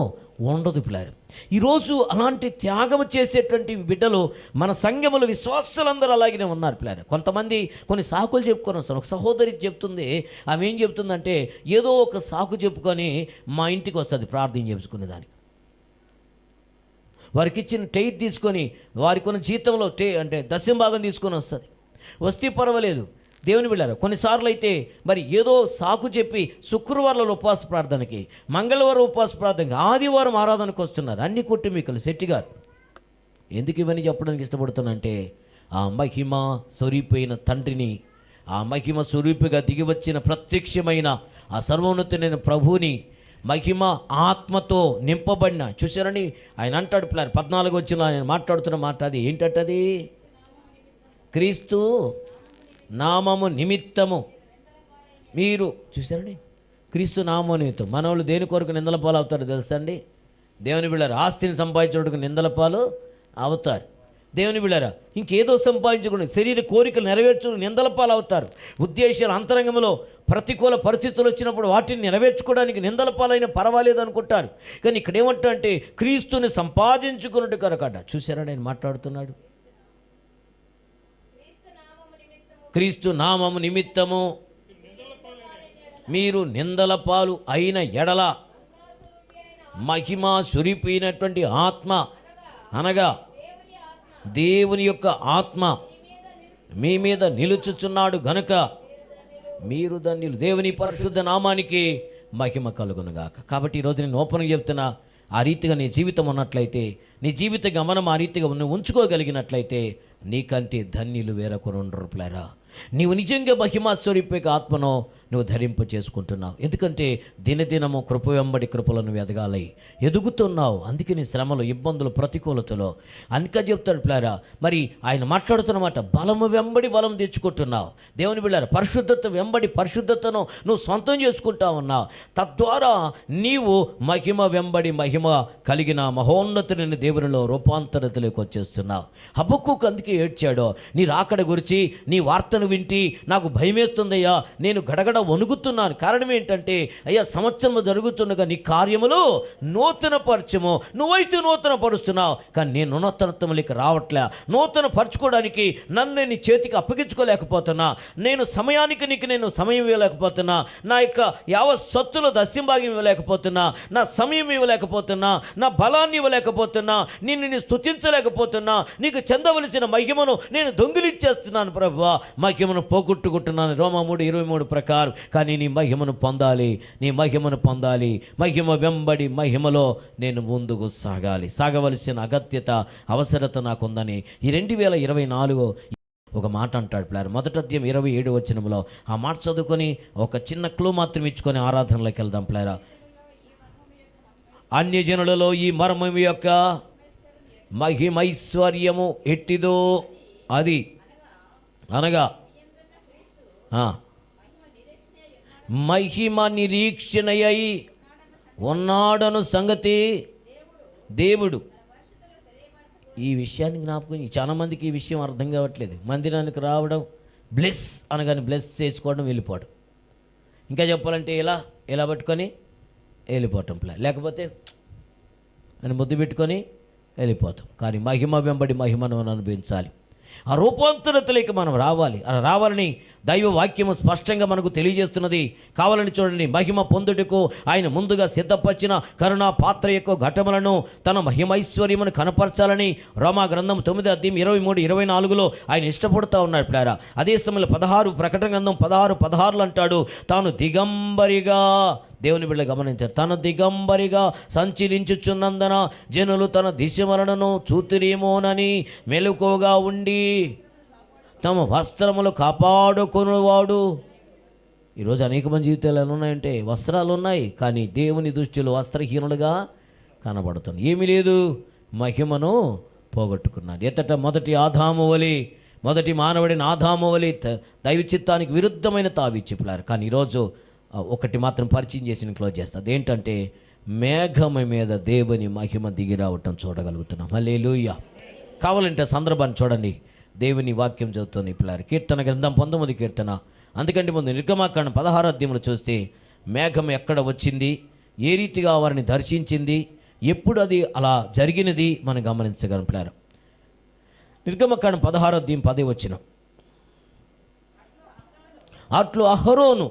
ఉండదు. పిల్లారు, ఈరోజు అలాంటి త్యాగం చేసేటువంటి బిడ్డలు మన సంఘములు విశ్వాసులందరూ అలాగనే ఉన్నారు. పిల్లారు, కొంతమంది కొన్ని సాకులు చెప్పుకొని వస్తారు. ఒక సహోదరి చెప్తుంది, ఆమె ఏం చెప్తుందంటే ఏదో ఒక సాకు చెప్పుకొని మా ఇంటికి వస్తుంది ప్రార్థన చేసుకునే దానికి. వారికి ఇచ్చిన టైట్ తీసుకొని వారికి ఉన్న జీతంలో అంటే దశంభాగం తీసుకొని వస్తుంది. వస్తే పర్వాలేదు దేవుని బిడ్డలారా. కొన్నిసార్లు అయితే మరి ఏదో సాకు చెప్పి శుక్రవారాల ఉపవాస ప్రార్థనకి, మంగళవారం ఉపవాస ప్రార్థనకి, ఆదివారం ఆరాధనకు వస్తున్నారు. అన్ని కుటుంబీకులు శెట్టి గారు. ఎందుకు ఇవన్నీ చెప్పడానికి ఇష్టపడుతున్నానంటే ఆ మహిమ స్వరూపైన తండ్రిని, ఆ మహిమ స్వరూపిగా దిగివచ్చిన ప్రత్యక్షమైన ఆ సర్వోన్నతుడైన ప్రభువుని, మహిమ ఆత్మతో నింపబడిన, చూశారని ఆయన అంటాడు. 14 వచ్చిన ఆయన మాట్లాడుతున్న మాట అది ఏంటంటది? క్రీస్తు నామము నిమిత్తము మీరు, చూశారండి, క్రీస్తు నామము నిమిత్తం. మనోళ్ళు దేని కొరకు నిందల పాలు అవుతారు తెలుసా అండి? దేవుని బిళ్ళారు ఆస్తిని సంపాదించడానికి నిందల పాలు అవుతారు. దేవుని బిళ్ళారా ఇంకేదో సంపాదించుకుని శరీర కోరికలు నెరవేర్చుకుని నిందల పాలు అవుతారు. ఉద్దేశాలు అంతరంగంలో ప్రతికూల పరిస్థితులు వచ్చినప్పుడు వాటిని నెరవేర్చుకోవడానికి నిందల పాలైనా పర్వాలేదు అనుకుంటారు. కానీ ఇక్కడ ఏమంటా అంటే క్రీస్తుని సంపాదించుకున్నట్టు కరకట. చూసారా నేను మాట్లాడుతున్నాడు? క్రీస్తు నామము నిమిత్తము మీరు నిందల పాలు అయిన ఎడల మహిమా స్వరూపైనటువంటి ఆత్మ అనగా దేవుని యొక్క ఆత్మ మీ మీద నిలుచుచున్నాడు గనుక మీరు ధన్యులు. దేవుని పరిశుద్ధ నామానికి మహిమ కలుగునుగాక. కాబట్టి ఈరోజు నేను ఓపెన్గా చెప్తున్నా, ఆ రీతిగా నీ జీవితం ఉన్నట్లయితే, నీ జీవిత గమనం ఆ రీతిగా నువ్వు ఉంచుకోగలిగినట్లయితే నీకంటే ధన్యులు వేరొకరు ఉండరు. ప్లేరా, నీవు నిజంగా మహిమా స్వరూపేక ఆత్మను నువ్వు ధరింప చేసుకుంటున్నావు. ఎందుకంటే దినదినము కృప వెంబడి కృపలను ఎదగాలి, ఎదుగుతున్నావు. అందుకే నీ శ్రమలు, ఇబ్బందులు, ప్రతికూలతలో అందుకే చెప్తాడు పిల్లారా. మరి ఆయన మాట్లాడుతున్నమాట, బలము వెంబడి బలం తెచ్చుకుంటున్నావు. దేవుని బిడ్డారా, పరిశుద్ధత వెంబడి పరిశుద్ధతను నువ్వు సొంతం చేసుకుంటా ఉన్నావు. తద్వారా నీవు మహిమ వెంబడి మహిమ కలిగిన మహోన్నతుని దేవునిలో రూపాంతరతలోకి వచ్చేస్తున్నావు. హబక్కూకు అందుకే ఏడ్చాడో, నీ రాకడ గురించి నీ వార్తను వింటి నాకు భయమేస్తుందయ్యా, నేను గడగడ వణుకుతున్నాను. కారణం ఏంటంటే, అయ్యా సంవత్సరం జరుగుతుండగా నీ కార్యములు నూతన పరచము, నువ్వైతే నూతన పరుస్తున్నావు, కానీ నేను నూతనత్వంలోకి రావట్లే. నూతన పరచుకోవడానికి నన్ను నీ చేతికి అప్పగించుకోలేకపోతున్నా, నేను సమయానికి నీకు నేను సమయం ఇవ్వలేకపోతున్నా, నా యొక్క సత్తులో దస్యంభాగం ఇవ్వలేకపోతున్నా, నా సమయం ఇవ్వలేకపోతున్నా, నా బలాన్ని ఇవ్వలేకపోతున్నా, నిన్ను స్తుతించలేకపోతున్నా, నీకు చెందవలసిన మహిమను నేను దొంగిలించేస్తున్నాను ప్రభువా, మహిమను పోగొట్టుకుంటున్నాను రోమా 3:23 ప్రకారం. కానీ నీ మహిమను పొందాలి, నీ మహిమను పొందాలి. మహిమ వెంబడి మహిమలో నేను ముందుకు సాగవలసిన అగత్యత, అవసరత నాకుందని ఈ 2024 ఒక మాట అంటాడు ప్లార్. మొదటి అధ్యాయం 27 వచనంలో ఆ మాట చదువుకొని ఒక చిన్న క్లూ మాత్రం ఇచ్చుకొని ఆరాధనలోకి వెళ్దాం ప్లారా. అన్యజనులలో ఈ మర్మం యొక్క మహిమైశ్వర్యము ఎట్టిదో అది అనగా మహిమ నిరీక్షణయ్యి ఉన్నాడను సంగతి దేవుడు. ఈ విషయాన్ని జ్ఞాపకం, చాలా మందికి ఈ విషయం అర్థం కావట్లేదు. మందిరానికి రావడం, బ్లెస్ అనగానే బ్లెస్ చేసుకోవడం, వెళ్ళిపోవడం. ఇంకా చెప్పాలంటే ఇలా పట్టుకొని వెళ్ళిపోవటం, లేకపోతే అని ముద్దు పెట్టుకొని వెళ్ళిపోతాం. కానీ మహిమ వెంబడి మహిమను అనుభవించాలి. ఆ రూపాంతరతలోకి మనం రావాలి. అలా రావాలని దైవ వాక్యము స్పష్టంగా మనకు తెలియజేస్తున్నది. కావాలని చూడండి, మహిమ పొందుటకు ఆయన ముందుగా సిద్ధపరిచిన కరుణా పాత్ర యొక్క ఘటములను తన మహిమైశ్వర్యమును కనపరచాలని రోమా గ్రంథం 9:23-24 ఆయన ఇష్టపడుతూ ఉన్నాడు పిల్లారా. అదే సమయంలో 16 ప్రకటన గ్రంథం 16:16 అంటాడు, తాను దిగంబరిగా, దేవుని బిడ్డ గమనించారు, తన దిగంబరిగా సంచరించుచున్నందున జనులు తన దిశమరణను చూతురేమోనని మెలకువగా ఉండి తమ వస్త్రములు కాపాడుకునేవాడు. ఈరోజు అనేక మంది జీవితాలు ఎలా ఉన్నాయంటే, వస్త్రాలు ఉన్నాయి కానీ దేవుని దృష్టిలో వస్త్రహీనులుగా కనబడుతుంది. ఏమీ లేదు, మహిమను పోగొట్టుకున్నాడు. ఎతట మొదటి మానవుడిని ఆదాము వలె దైవ చిత్తానికి విరుద్ధమైన తావిచ్చిపులారు. కానీ ఈరోజు ఒకటి మాత్రం పరిచయం చేసి క్లోజ్ చేస్తా. అదేంటంటే, మేఘము మీద దేవుని మహిమ దిగి రావటం చూడగలుగుతున్నాం. హల్లెలూయా. కావాలంటే సందర్భాన్ని చూడండి, దేవుని వాక్యం చదువుతుంది పిల్లారు. కీర్తన గ్రంథం 19 కీర్తన. అందుకంటే ముందు నిర్గమాకాండం 16 అధ్యాయంలో చూస్తే మేఘం ఎక్కడ వచ్చింది, ఏ రీతిగా వారిని దర్శించింది, ఎప్పుడు అది అలా జరిగినది మనం గమనించగలం పిల్లారు. నిర్గమాకాండం 16 అధ్యాయం 10 వచనం. అట్లు అహరోను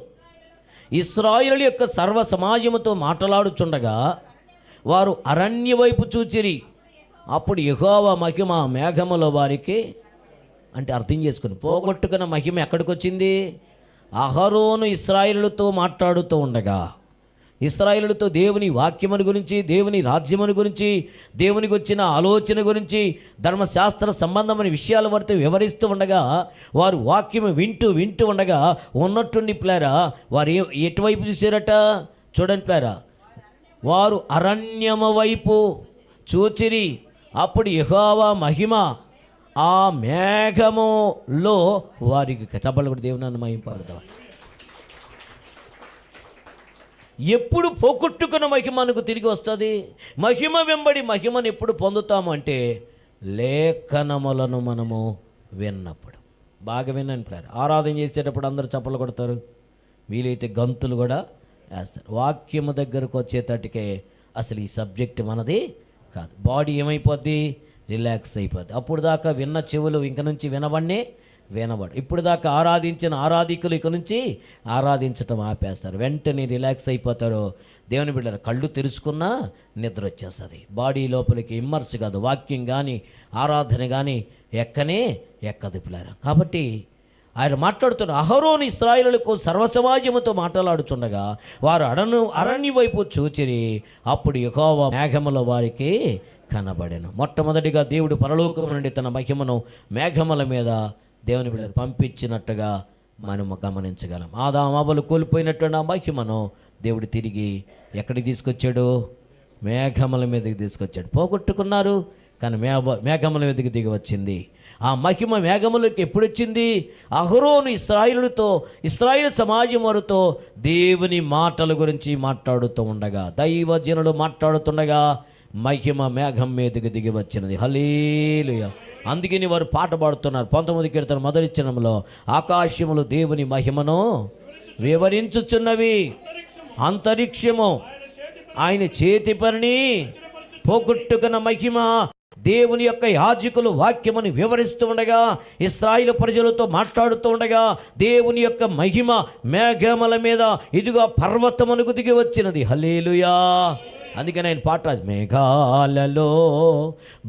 ఇశ్రాయేలు యొక్క సర్వ సమాజముతో మాట్లాడుచుండగా వారు అరణ్య వైపు చూచిరి. అప్పుడు యెహోవా మహిమ మేఘములో వారికి, అంటే అర్థం చేసుకుని, పోగొట్టుకున్న మహిమ ఎక్కడికి వచ్చింది? అహరోను ఇశ్రాయేలుతో మాట్లాడుతూ ఉండగా, ఇశ్రాయేలుతో దేవుని వాక్యమును గురించి, దేవుని రాజ్యమును గురించి, దేవునికి వచ్చిన ఆలోచన గురించి, ధర్మశాస్త్ర సంబంధమైన విషయాల వరకు వివరిస్తూ ఉండగా, వారు వాక్యము వింటూ ఉండగా ఉన్నట్టుండి ప్లేరా వారు ఎటువైపు చూసారట? చూడండి ప్లేరా, వారు అరణ్యము వైపు చూచిరి. అప్పుడు యెహోవా మహిమ ఆ మేఘములో వారికి, చప్పట్లు కూడా దేవుని మహిమపడతాం. ఎప్పుడు పోగొట్టుకున్న మహిమ మనకు తిరిగి వస్తుంది? మహిమ వెంబడి మహిమను ఎప్పుడు పొందుతాము అంటే, లేఖనములను మనము విన్నప్పుడు. బాగా వినండి ప్లాన్. ఆరాధన చేసేటప్పుడు అందరూ చప్పలు కొడతారు, వీలైతే గంతులు కూడా వేస్తారు. వాక్యము దగ్గరకు వచ్చేటట్టుకే అసలు ఈ సబ్జెక్ట్ మనది కాదు. బాడీ ఏమైపోద్ది? రిలాక్స్ అయిపోద్ది. అప్పుడు దాకా విన్న చెవులు ఇంక నుంచి వినబడు. ఇప్పుడు దాకా ఆరాధించిన ఆరాధికులు ఇక నుంచి ఆరాధించటం ఆపేస్తారు. వెంటనే రిలాక్స్ అయిపోతారు. దేవుని బిడ్డలు కళ్ళు తెరుచుకున్నా నిద్ర వచ్చేస్తుంది. బాడీ లోపలికి ఇమ్మర్స్ కాదు, వాక్యం కానీ ఆరాధన కానీ ఎక్కదు పిల్లారా. కాబట్టి ఆయన మాట్లాడుతున్న అహరోను ఇశ్రాయేలులకు సర్వసమాజముతో మాట్లాడుచుండగా వారు అరణ్య వైపు చూచిరి. అప్పుడు యెహోవా మేఘముల వారికి కనబడెను. మొట్టమొదటిగా దేవుడు పరలోకము నుండి తన మహిమను మేఘముల మీద దేవుని బిడ్డలు పంపించినట్టుగా మనము గమనించగలం. ఆదాము అవ్వలు కోల్పోయినటువంటి ఆ మహిమను దేవుడు తిరిగి ఎక్కడికి తీసుకొచ్చాడు? మేఘముల మీదకి తీసుకొచ్చాడు. పోగొట్టుకున్నారు, కానీ మేఘముల మీదకి దిగి వచ్చింది. ఆ మహిమ మేఘములకు ఎప్పుడు వచ్చింది? అహరోను ఇశ్రాయేలు సమాజం వారితో దేవుని మాటల గురించి మాట్లాడుతూ ఉండగా, దైవజనులు మాట్లాడుతుండగా మహిమ మేఘం మీదకి దిగి వచ్చినది. హల్లెలూయా. అందుకని వారు పాట పాడుతున్నారు. 19 కీర్తన మొదటి చరణంలో, ఆకాశములు దేవుని మహిమను వివరించుచున్నవి, అంతరిక్షము ఆయన చేతి పనిని పోగొట్టుకున్న మహిమ. దేవుని యొక్క యాజకులు వాక్యముని వివరిస్తూ ఉండగా, ఇశ్రాయేలు ప్రజలతో మాట్లాడుతూ ఉండగా దేవుని యొక్క మహిమ మేఘముల మీద ఇదిగో పర్వతమునకు దిగి వచ్చినది. హల్లెలూయా. అందుకని ఆయన పాట, మేఘాలలో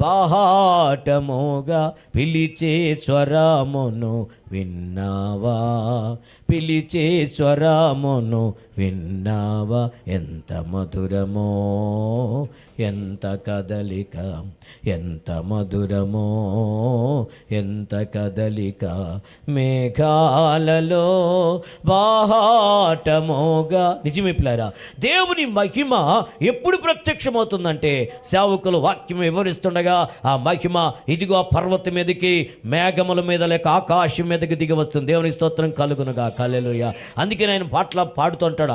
బాహాటముగా పిలిచే స్వరమును విన్నావా, పిలిచే స్వరమును విన్నావా, ఎంత మధురమో ఎంత కదలిక, ఎంత మధురమో ఎంత కదలిక, మేఘాలలో బాహాటముగా. నిజమేప్లారా, దేవుని మహిమ ఎప్పుడు ప్రత్యక్షమవుతుందంటే సేవకులు వాక్యం వివరిస్తుండగా ఆ మహిమ ఇదిగో పర్వతం మీదకి, మేఘముల మీద లేక ఆకాశం మీదకి దిగి వస్తుంది. దేవుని స్తోత్రం కలుగునుగా. హల్లెలూయా. అందుకే ఆయన పాటలు పాడుతుంటాడు,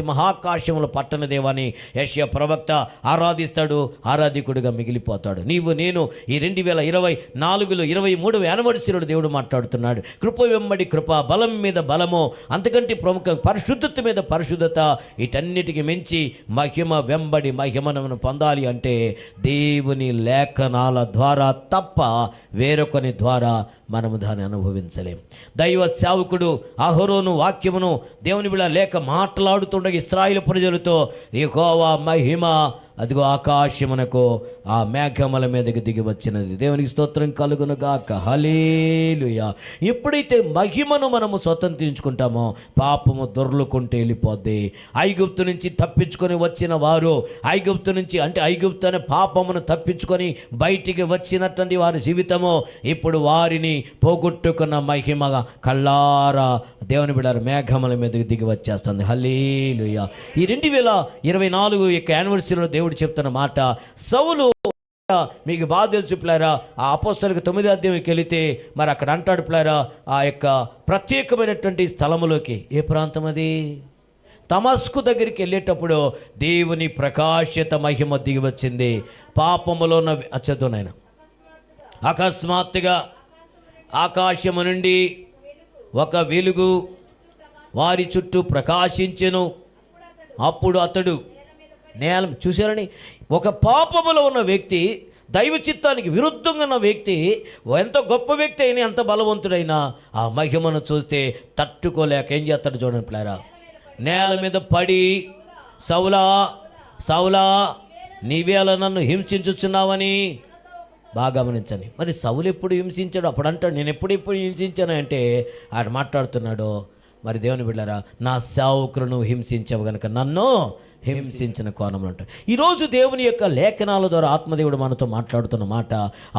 మహాకాశముల పట్టణ దేవాన్ని యెషయా ప్రవక్త ఆరాధిస్తాడు, ఆరాధికుడిగా మిగిలిపోతాడు. నీవు నేను ఈ 2024లో 23వ యానివర్సరీలో దేవుడు మాట్లాడుతున్నాడు. కృప వెంబడి కృప, బలం మీద బలము, అంతకంటే ప్రముఖ పరిశుద్ధత మీద పరిశుద్ధత, వీటన్నిటికి మించి మహిమ వెంబడి మహిమను పొందాలి అంటే దేవుని లేఖనాల ద్వారా తప్ప వేరొకని ద్వారా మనము దాన్ని అనుభవించలేం. దైవ సేవకుడు అహరోను వాక్యమును దేవుని బిడ్డ లేక మాట్లాడుతుండగా ఇశ్రాయేలు ప్రజలతో యెహోవా మహిమ అదిగో ఆకాశమునకు ఆ మేఘముల మీదకి దిగి వచ్చినది. దేవునికి స్తోత్రం కలుగును గాక. హల్లెలూయా. ఎప్పుడైతే మహిమను మనము స్వతంత్రించుకుంటామో పాపము దొర్లుకుంటూ వెళ్ళిపోద్ది. ఐగుప్తు నుంచి తప్పించుకొని వచ్చిన వారు, ఐగుప్తు నుంచి అంటే ఐగుప్తు అనే పాపమును తప్పించుకొని బయటికి వచ్చినటువంటి వారి జీవితము ఇప్పుడు వారిని పోగొట్టుకున్న మహిమ కళ్ళారా దేవుని బిడ్డలారా మేఘముల మీదకి దిగి వచ్చేస్తుంది. హల్లెలూయా. ఈ 2024 యొక్క యానివర్సరీలో దేవుడు చెప్తున్న మాట, సౌలు మీకు బాగా తెలుసు పిల్లారా, ఆ అపోస్తలులకు 9వ అధ్యాయంకి వెళితే మరి అక్కడ అంటాడు పిల్లారా, ఆ యొక్క ప్రత్యేకమైనటువంటి స్థలములోకి, ఏ ప్రాంతం అది? తమస్కు దగ్గరికి వెళ్ళేటప్పుడు దేవుని ప్రకాశత మహిమ దిగి వచ్చింది. పాపములో ఉన్న చదువునైనా అకస్మాత్తుగా ఆకాశము నుండి ఒక వెలుగు వారి చుట్టూ ప్రకాశించెను. అప్పుడు అతడు నేల చూశారని, ఒక పాపములో ఉన్న వ్యక్తి, దైవ చిత్తానికి విరుద్ధంగా ఉన్న వ్యక్తి, ఎంత గొప్ప వ్యక్తి అయినా ఎంత బలవంతుడైనా ఆ మహిమను చూస్తే తట్టుకోలేక ఏం చేస్తాడు చూడండి పిల్లారా, నేల మీద పడి, సౌలా సౌలా నీవేళ నన్ను హింసించుచున్నావని. బాగా గమనించండి. మరి సౌలు ఎప్పుడు హింసించాడు? అప్పుడు అంటాడు, నేను ఎప్పుడు హింసించాను అంటే ఆయన మాట్లాడుతున్నాడు, మరి దేవుని బిడ్డలారా, నా సేవకులను హింసించావు కనుక నన్ను హింసించిన కోణం అంట. ఈరోజు దేవుని యొక్క లేఖనాల ద్వారా ఆత్మదేవుడు మనతో మాట్లాడుతున్న మాట,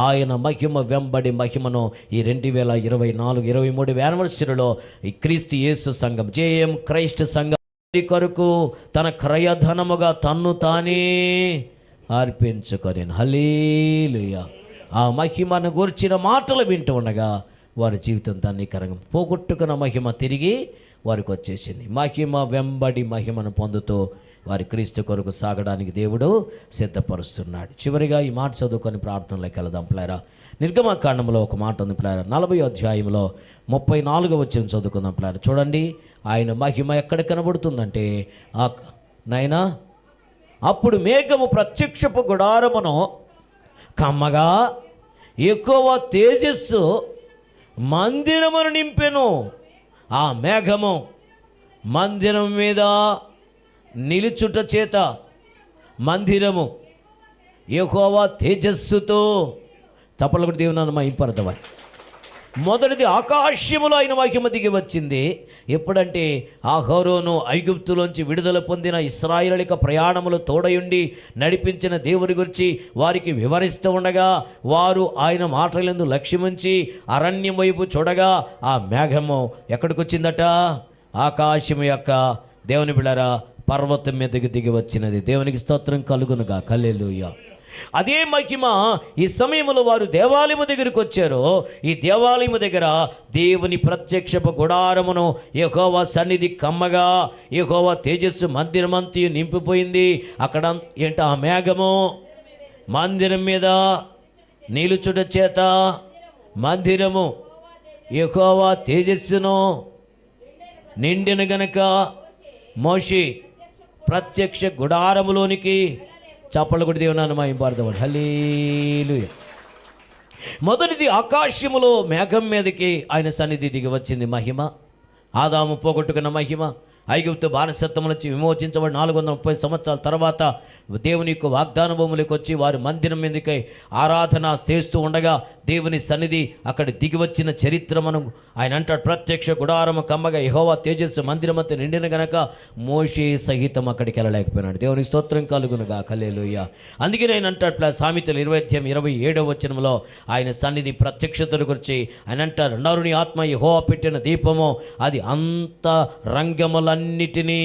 ఆయన మహిమ వెంబడి మహిమను ఈ 2024 23 యానివర్సరీలో ఈ క్రీస్తు యేసు సంఘం, జేఎం క్రైస్ట్ సంఘం కొరకు తన క్రయధనముగా తన్ను తానే అర్పించుకొని. హల్లెలూయా. ఆ మహిమను గూర్చిన మాటలు వింటూ ఉండగా వారి జీవితం ధన్యకరంగా పోగొట్టుకున్న మహిమ తిరిగి వారికి వచ్చేసింది. మహిమ వెంబడి మహిమను పొందుతూ వారి క్రీస్తు కొరకు సాగడానికి దేవుడు సిద్ధపరుస్తున్నాడు. చివరిగా ఈ మాట చదువుకొని ప్రార్థనలోకి వెళదాం పిల్లారా. నిర్గమకాండంలో ఒక మాట ఉంది పిల్లారా, 40వ అధ్యాయంలో 34వ వచనం చదువుకుందాం పిల్లారా. చూడండి, ఆయన మహిమ ఎక్కడ కనబడుతుందంటే నాయనా, అప్పుడు మేఘము ప్రత్యక్షపు గుడారమును కమ్మగా ఎక్కువ తేజస్సు మందిరమును నింపెను. ఆ మేఘము మందిరం మీద నిలుచుట చేత మందిరము యెహోవా తేజస్సుతో, తప్పలు కూడా దేవుని మహిమపరచవాలి. మొదటిది ఆకాశములో ఆయన మహిమ దిగి వచ్చింది. ఎప్పుడంటే ఆ ఫరోను ఐగుప్తులోంచి విడుదల పొందిన ఇశ్రాయేలీయుల ప్రయాణములు తోడయుండి నడిపించిన దేవుని గురించి వారికి వివరిస్తూ ఉండగా వారు ఆయన మాటలందు లక్ష్యముంచి అరణ్యం వైపు చూడగా ఆ మేఘము ఎక్కడికి వచ్చిందట? ఆకాశము యొక్క దేవుని బిళ్ళరా పర్వతం మీదకి దిగి వచ్చినది. దేవునికి స్తోత్రం కలుగునుగా. హల్లెలూయా. అదే మహిమ ఈ సమయంలో వారు దేవాలయము దగ్గరికి వచ్చారు. ఈ దేవాలయము దగ్గర దేవుని ప్రత్యక్షపు గుడారమును యెహోవా సన్నిధి కమ్మగా యెహోవా తేజస్సు మందిరమంతయు నింపిపోయింది. అక్కడ ఏంట ఆ మేఘము మందిరం మీద నిలుచుట చేత మందిరము యెహోవా తేజస్సును నిండిన గనక మోషే ప్రత్యక్ష గుడారములోనికి చప్పలు కొట్టి దేవుని మహిమపడతాడు. హల్లెలూయా. మొదటిది ఆకాశములో మేఘం మీదకి ఆయన సన్నిధి దిగి వచ్చింది మహిమ. ఆదాము పోగొట్టుకున్న మహిమ. ఐగుప్తు బానిసత్వం నుంచి విమోచించబడి 430 సంవత్సరాల తర్వాత దేవుని యొక్క వాగ్దాన భూములకు వచ్చి వారి మందిరం మీదకై ఆరాధన చేస్తూ ఉండగా దేవుని సన్నిధి అక్కడ దిగి వచ్చిన చరిత్ర మనం ఆయన అంటాడు. ప్రత్యక్ష గుడారము కమ్మగా యెహోవా తేజస్సు మందిరమంతా నిండిన గనక మోషే సహితం అక్కడికి వెళ్ళలేకపోయినాడు. దేవుని స్తోత్రం కలుగునుగా. హల్లెలూయా. అందుకే ఆయన అంటాడు సామెతలు 20:27 వచనంలో ఆయన సన్నిధి ప్రత్యక్షతను గురించి ఆయన అంటారు, నరుని ఆత్మ యెహోవా పెట్టిన దీపము అది అంత రంగములన్నిటినీ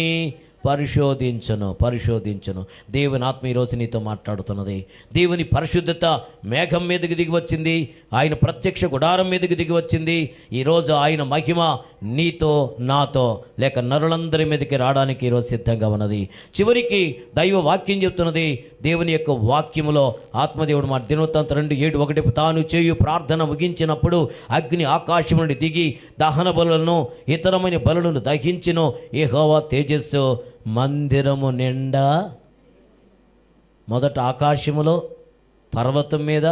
పరిశోధించను. దేవుని ఆత్మ ఈరోజు నీతో మాట్లాడుతున్నది. దేవుని పరిశుద్ధత మేఘం మీదకి దిగి వచ్చింది. ఆయన ప్రత్యక్ష గుడారం మీదకి దిగి వచ్చింది. ఈరోజు ఆయన మహిమ నీతో నాతో లేక నరులందరి మీదకి రావడానికి ఈరోజు సిద్ధంగా ఉన్నది. చివరికి దైవ వాక్యం చెప్తున్నది. దేవుని యొక్క వాక్యములో ఆత్మదేవుడు మాట దినవృత్తాంతం 2:7 తాను చేయు ప్రార్థన ముగించినప్పుడు అగ్ని ఆకాశం నుండి దిగి దహన బలులను ఇతరమైన బలులను దహించును. యెహోవా తేజస్సు మందిరము నిండా. మొదట ఆకాశములో పర్వతం మీద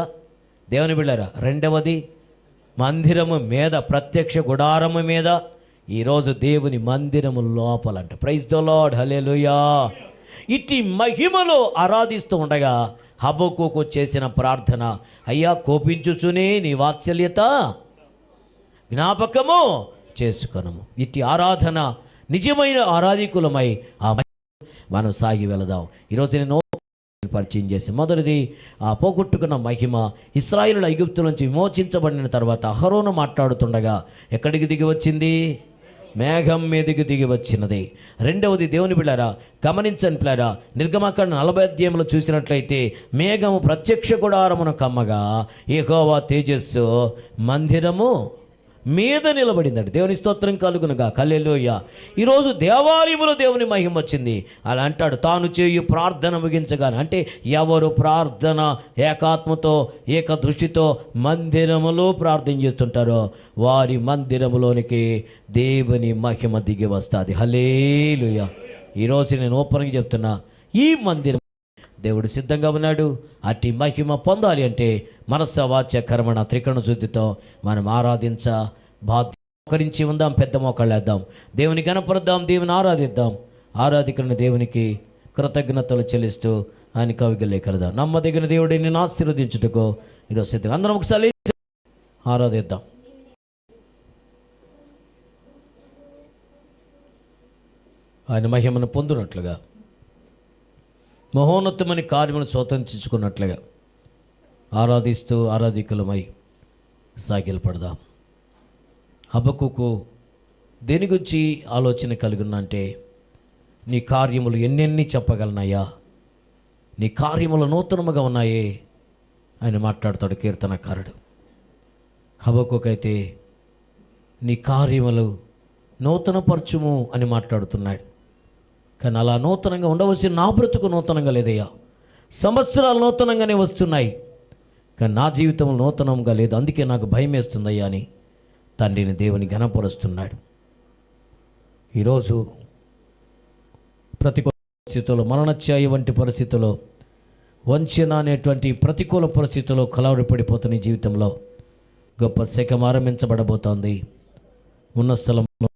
దేవుని బిళ్ళరా. రెండవది మందిరము మీద ప్రత్యక్ష గుడారము మీద. ఈరోజు దేవుని మందిరము లోపలంట. Praise the Lord. హల్లెలూయా. ఇట్టి మహిమలో ఆరాధిస్తూ ఉండగా హబక్కూకు చేసిన ప్రార్థన, అయ్యా కోపించుచునే నీ వాత్సల్యత జ్ఞాపకము చేసుకొనుము. ఇట్టి ఆరాధన నిజమైన ఆరాధికులమై ఆ మనం సాగి వెళదాం. ఈరోజు నేను పరిచయం చేసి మొదటిది ఆ పోగొట్టుకున్న మహిమ ఇశ్రాయేలు ఐగుప్తు నుంచి విమోచించబడిన తర్వాత అహరోను మాట్లాడుతుండగా ఎక్కడికి దిగి వచ్చింది? మేఘం మీదకి దిగి వచ్చినది. రెండవది దేవుని బిళ్ళారా గమనించని పిల్లారా, నిర్గమకాండ 40 అధ్యాయంలో చూసినట్లయితే మేఘము ప్రత్యక్ష గుడారమును కమ్మగా యెహోవా తేజస్సు మందిరము మీద నిలబడిందండి. దేవుని స్తోత్రం కలుగునుగా. హల్లెలూయా. ఈరోజు దేవాలయములో దేవుని మహిమ వచ్చింది. అలా అంటాడు, తాను చేయు ప్రార్థన ముగించగానే. అంటే ఎవరు ప్రార్థన ఏకాత్మతో ఏక దృష్టితో మందిరములో ప్రార్థన చేస్తుంటారో వారి మందిరములోనికి దేవుని మహిమ దిగి వస్తుంది. హల్లెలూయా. ఈరోజు నేను ఓపెన్గా చెప్తున్నా, ఈ మందిరం దేవుడు సిద్ధంగా ఉన్నాడు. అట్టి మహిమ పొందాలి అంటే మనస్స వాచ్య కర్మణ త్రికరణ శుద్ధితో మనం బాధ్యకరించి ఉందాం. పెద్ద మోకాళ్ళేద్దాం, దేవుని గణపరుద్దాం, దేవుని ఆరాధిద్దాం. ఆరాధికులను దేవునికి కృతజ్ఞతలు చెల్లిస్తూ ఆయన కవిగలే కలదాం. నమ్మదగిన దేవుడిని నేను ఆశీర్వదించుటకు ఈరోజు సిద్ధంగా అందరం ఒకసారి ఆరాధిద్దాం. ఆయన మహిమను పొందినట్లుగా మహోన్నతమైన కార్యములు స్వతంత్రించుకున్నట్లుగా ఆరాధిస్తూ ఆరాధికులమై సాగిలపడదాం. హబక్కూకు దేని గురించి ఆలోచన కలిగినంటే, నీ కార్యములు ఎన్నెన్ని చెప్పగలనయ్యా, నీ కార్యములు నూతనముగా ఉన్నాయే ఆయన మాట్లాడతాడు కీర్తనకారుడు. హబక్కూకైతే నీ కార్యములు నూతనపరచుము అని మాట్లాడుతున్నాడు. కానీ అలా నూతనంగా ఉండవలసిన నా బ్రతుకు నూతనంగా లేదయ్యా. సంవత్సరాలు నూతనంగానే వస్తున్నాయి, కానీ నా జీవితం నూతనంగా లేదు, అందుకే నాకు భయం వేస్తుందయ్యా అని తండ్రిని దేవుని ఘనపరుస్తున్నాడు. ఈరోజు ప్రతికూల పరిస్థితుల్లో, మరణఛాయ వంటి పరిస్థితుల్లో, వంచన అనేటువంటి ప్రతికూల పరిస్థితుల్లో కలవరపడిపోతున్న జీవితంలో గొప్ప శకం ఆరంభించబడబోతోంది. ఉన్న స్థలంలో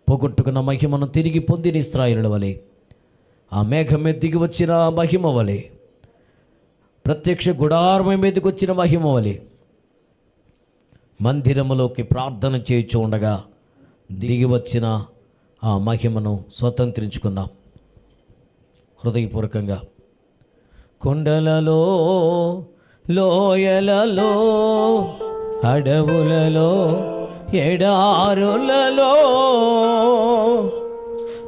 పోగొట్టుకున్న మహిమను తిరిగి పొందిన ఇశ్రాయేలుల వలె, ఆ మేఘం మీద దిగి వచ్చిన మహిమ వలె, ప్రత్యక్ష గుడారం మీదకి వచ్చిన మహిమ వలె మందిరములోకి ప్రార్థన చేయుచు ఉండగా దిగి వచ్చిన ఆ మహిమను స్వతంత్రించుకున్నాం. హృదయపూర్వకంగా కొండలలో, లోయలలో, అడవులలో, ఎడారులలో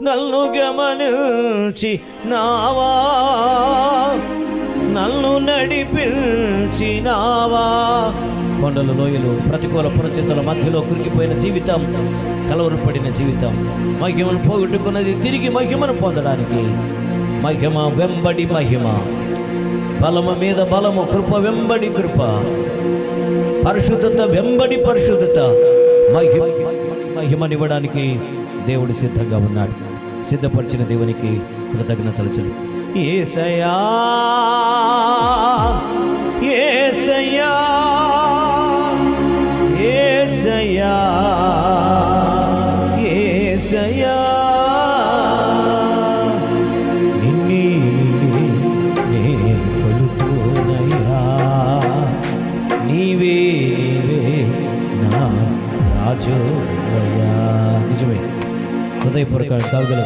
నన్ను గమనించి నావా, నన్ను నడిపించినావా. కొండలు, లోయలు, ప్రతికూల పరిస్థితుల మధ్యలో కురిగిపోయిన జీవితం, కలవరపడిన జీవితం, మహిమను పోగొట్టుకున్నది తిరిగి మహిమను పొందడానికి మహిమ వెంబడి మహిమ, బలము మీద బలము, కృప వెంబడి కృప, పరిశుద్ధత వెంబడి పరిశుద్ధత, మహిమనివ్వడానికి దేవుడు సిద్ధంగా ఉన్నాడు. సిద్ధపరిచిన దేవునికి కృతజ్ఞతలు చెల్లి. యేసయ్యా, యేసయ్యా, యేసయ్యా, యేసయ్యా, నిన్నే నే కొలుతునయ్యా, నీవే నీవే నా రాజోవయ్యా. నిజమే, హృదయపూర్వక కావుగల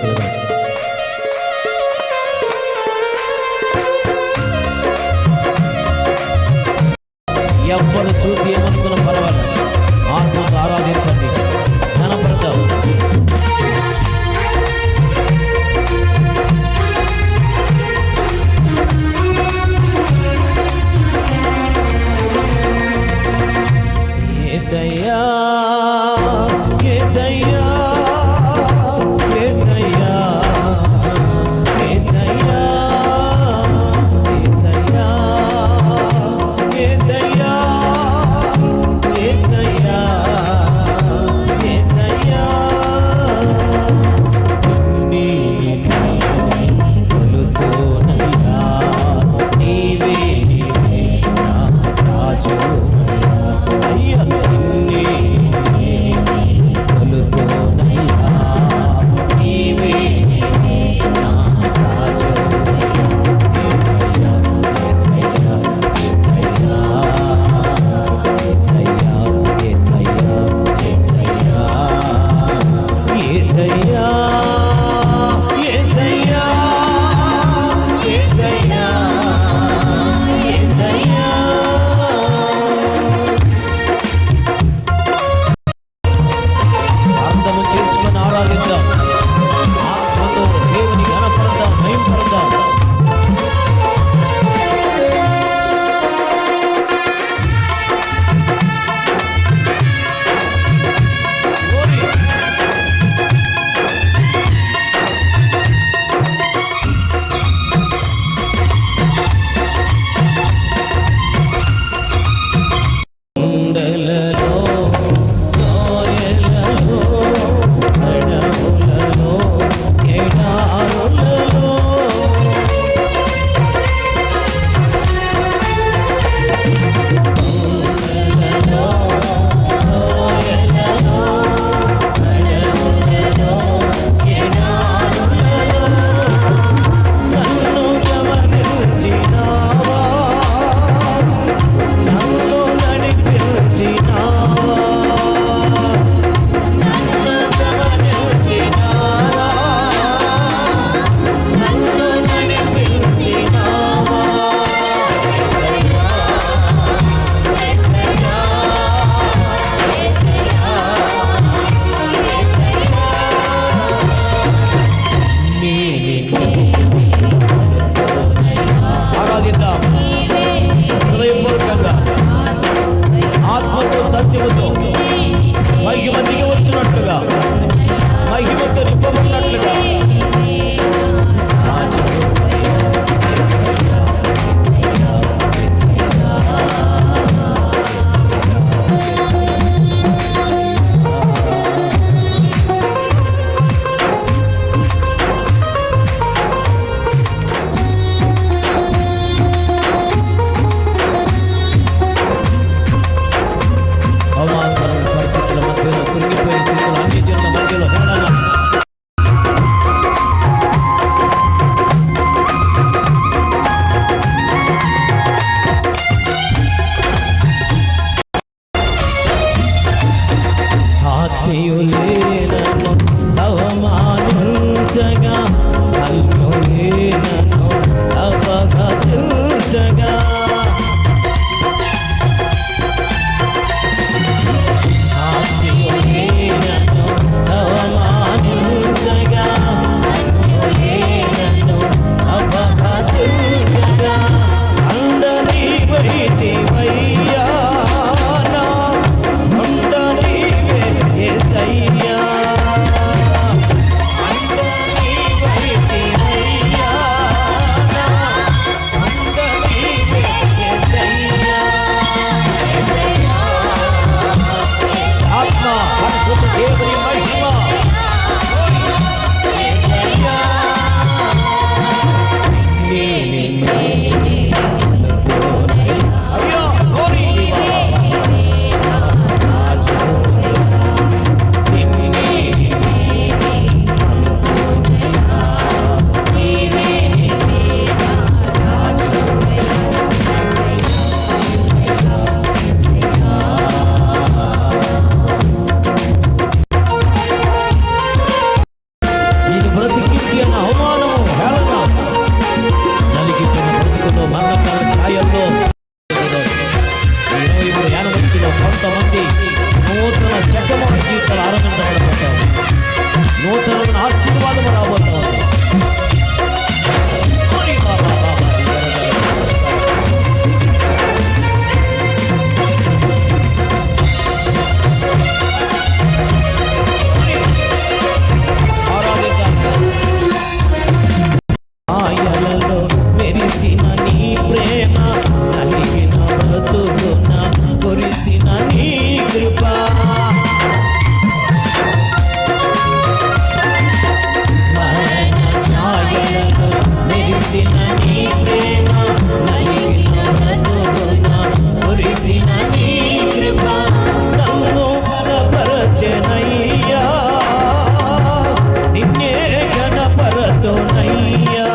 కొంతమంది నూతన శకముల జీవితాలు ఆరంభించబడబోతాం. నూతనమైన ఆశీర్వాదము రాబోతాం. ఆయలలో మెరిసిన నీ ప్రేమ, నలిగిన బ్రతుకున కురిసిన నీ కృప, మరణ ఛాయలలో మెరిసిన నీ ప్రేమ, నలిగిన బ్రతుకున కురిసిన నీ కృప, నన్ను బలపరచెనయ్యా, నిన్నే ఘనపరతునయ్యా,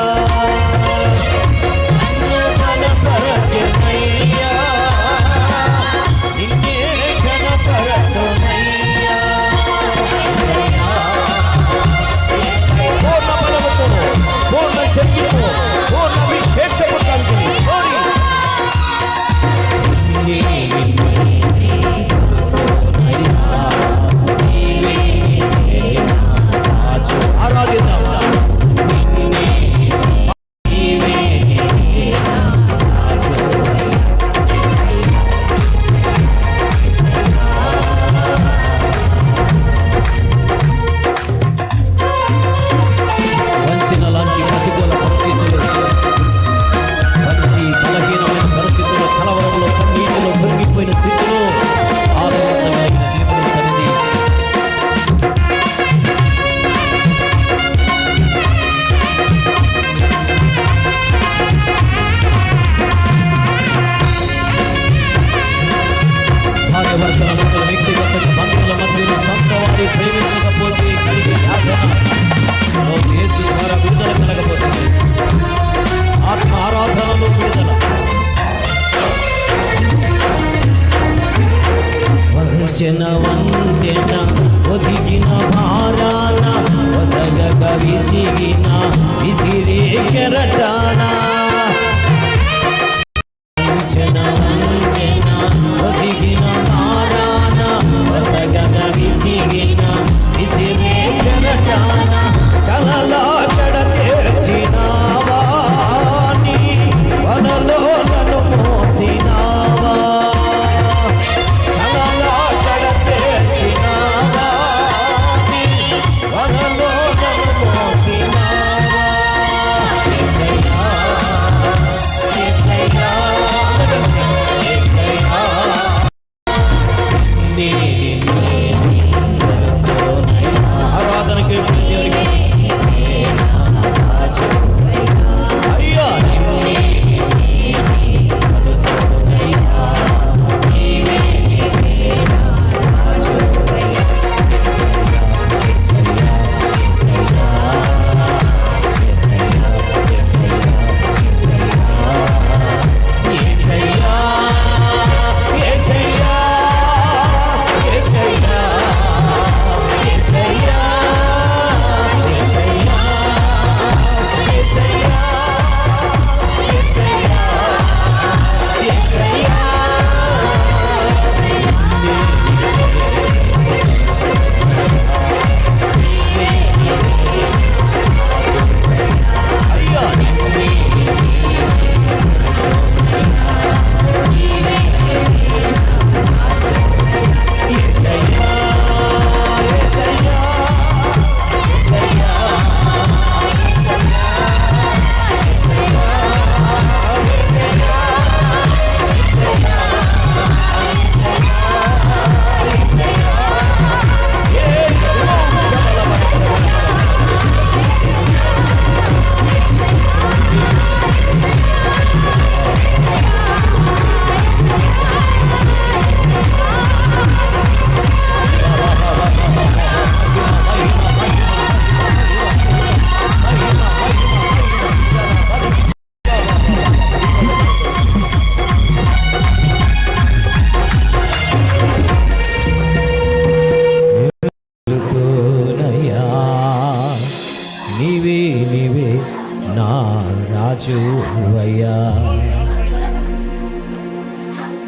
వంతెన ఒదిగిన భారాన వసగక విసిగిన విసిరే కెరటాన, వంతెన ఒదిగిన భారాన వసగక విసిగిన విసిరే కెరటాన, కలలా కడ తీర్చినావా, నీ వలలో నన్ను మోసినావా,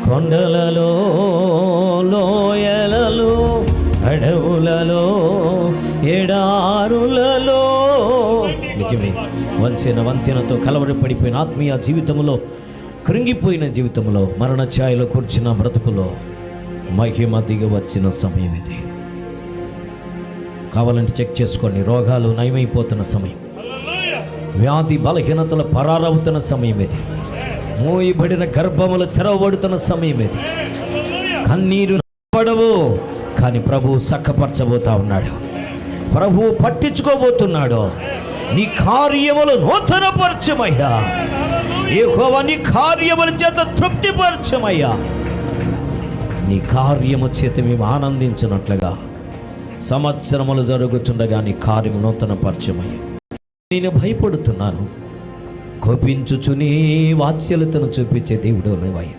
కొండలలో లోయలలో, అడవులలో, ఎడారులలో. నిజమే, వంతెనతో కలవరి పడిపోయిన ఆత్మీయ జీవితంలో, కృంగిపోయిన జీవితంలో, మరణ ఛాయలో కూర్చున్న బ్రతుకులో మహిమ దిగి వచ్చిన సమయం ఇది. కావాలంటే చెక్ చేసుకోండి. రోగాలు నయమైపోతున్న సమయం, వ్యాధి బలహీనతలు పరారవుతున్న సమయం ఇది. మూయబడిన గర్భములు తెరవబడుతున్న సమయం ఇది. కన్నీరు పడవు, కానీ ప్రభువు చక్కపరచబోతా ఉన్నాడు. ప్రభువు పట్టించుకోబోతున్నాడు. నీ కార్యములు నూతనపరచమయ్యా. యెహోవా నీ కార్యముల చేత తృప్తిపరచమయ్యా. నీ కార్యము చేత మేము ఆనందించినట్లుగా సంవత్సరములు జరుగుతుండగా నీ కార్యము నూతనపరచమయ్యా. నేను భయపడుతున్నాను. కోపించుచుని వాత్సల్యతను చూపించే దేవుడు నీవయ్యా.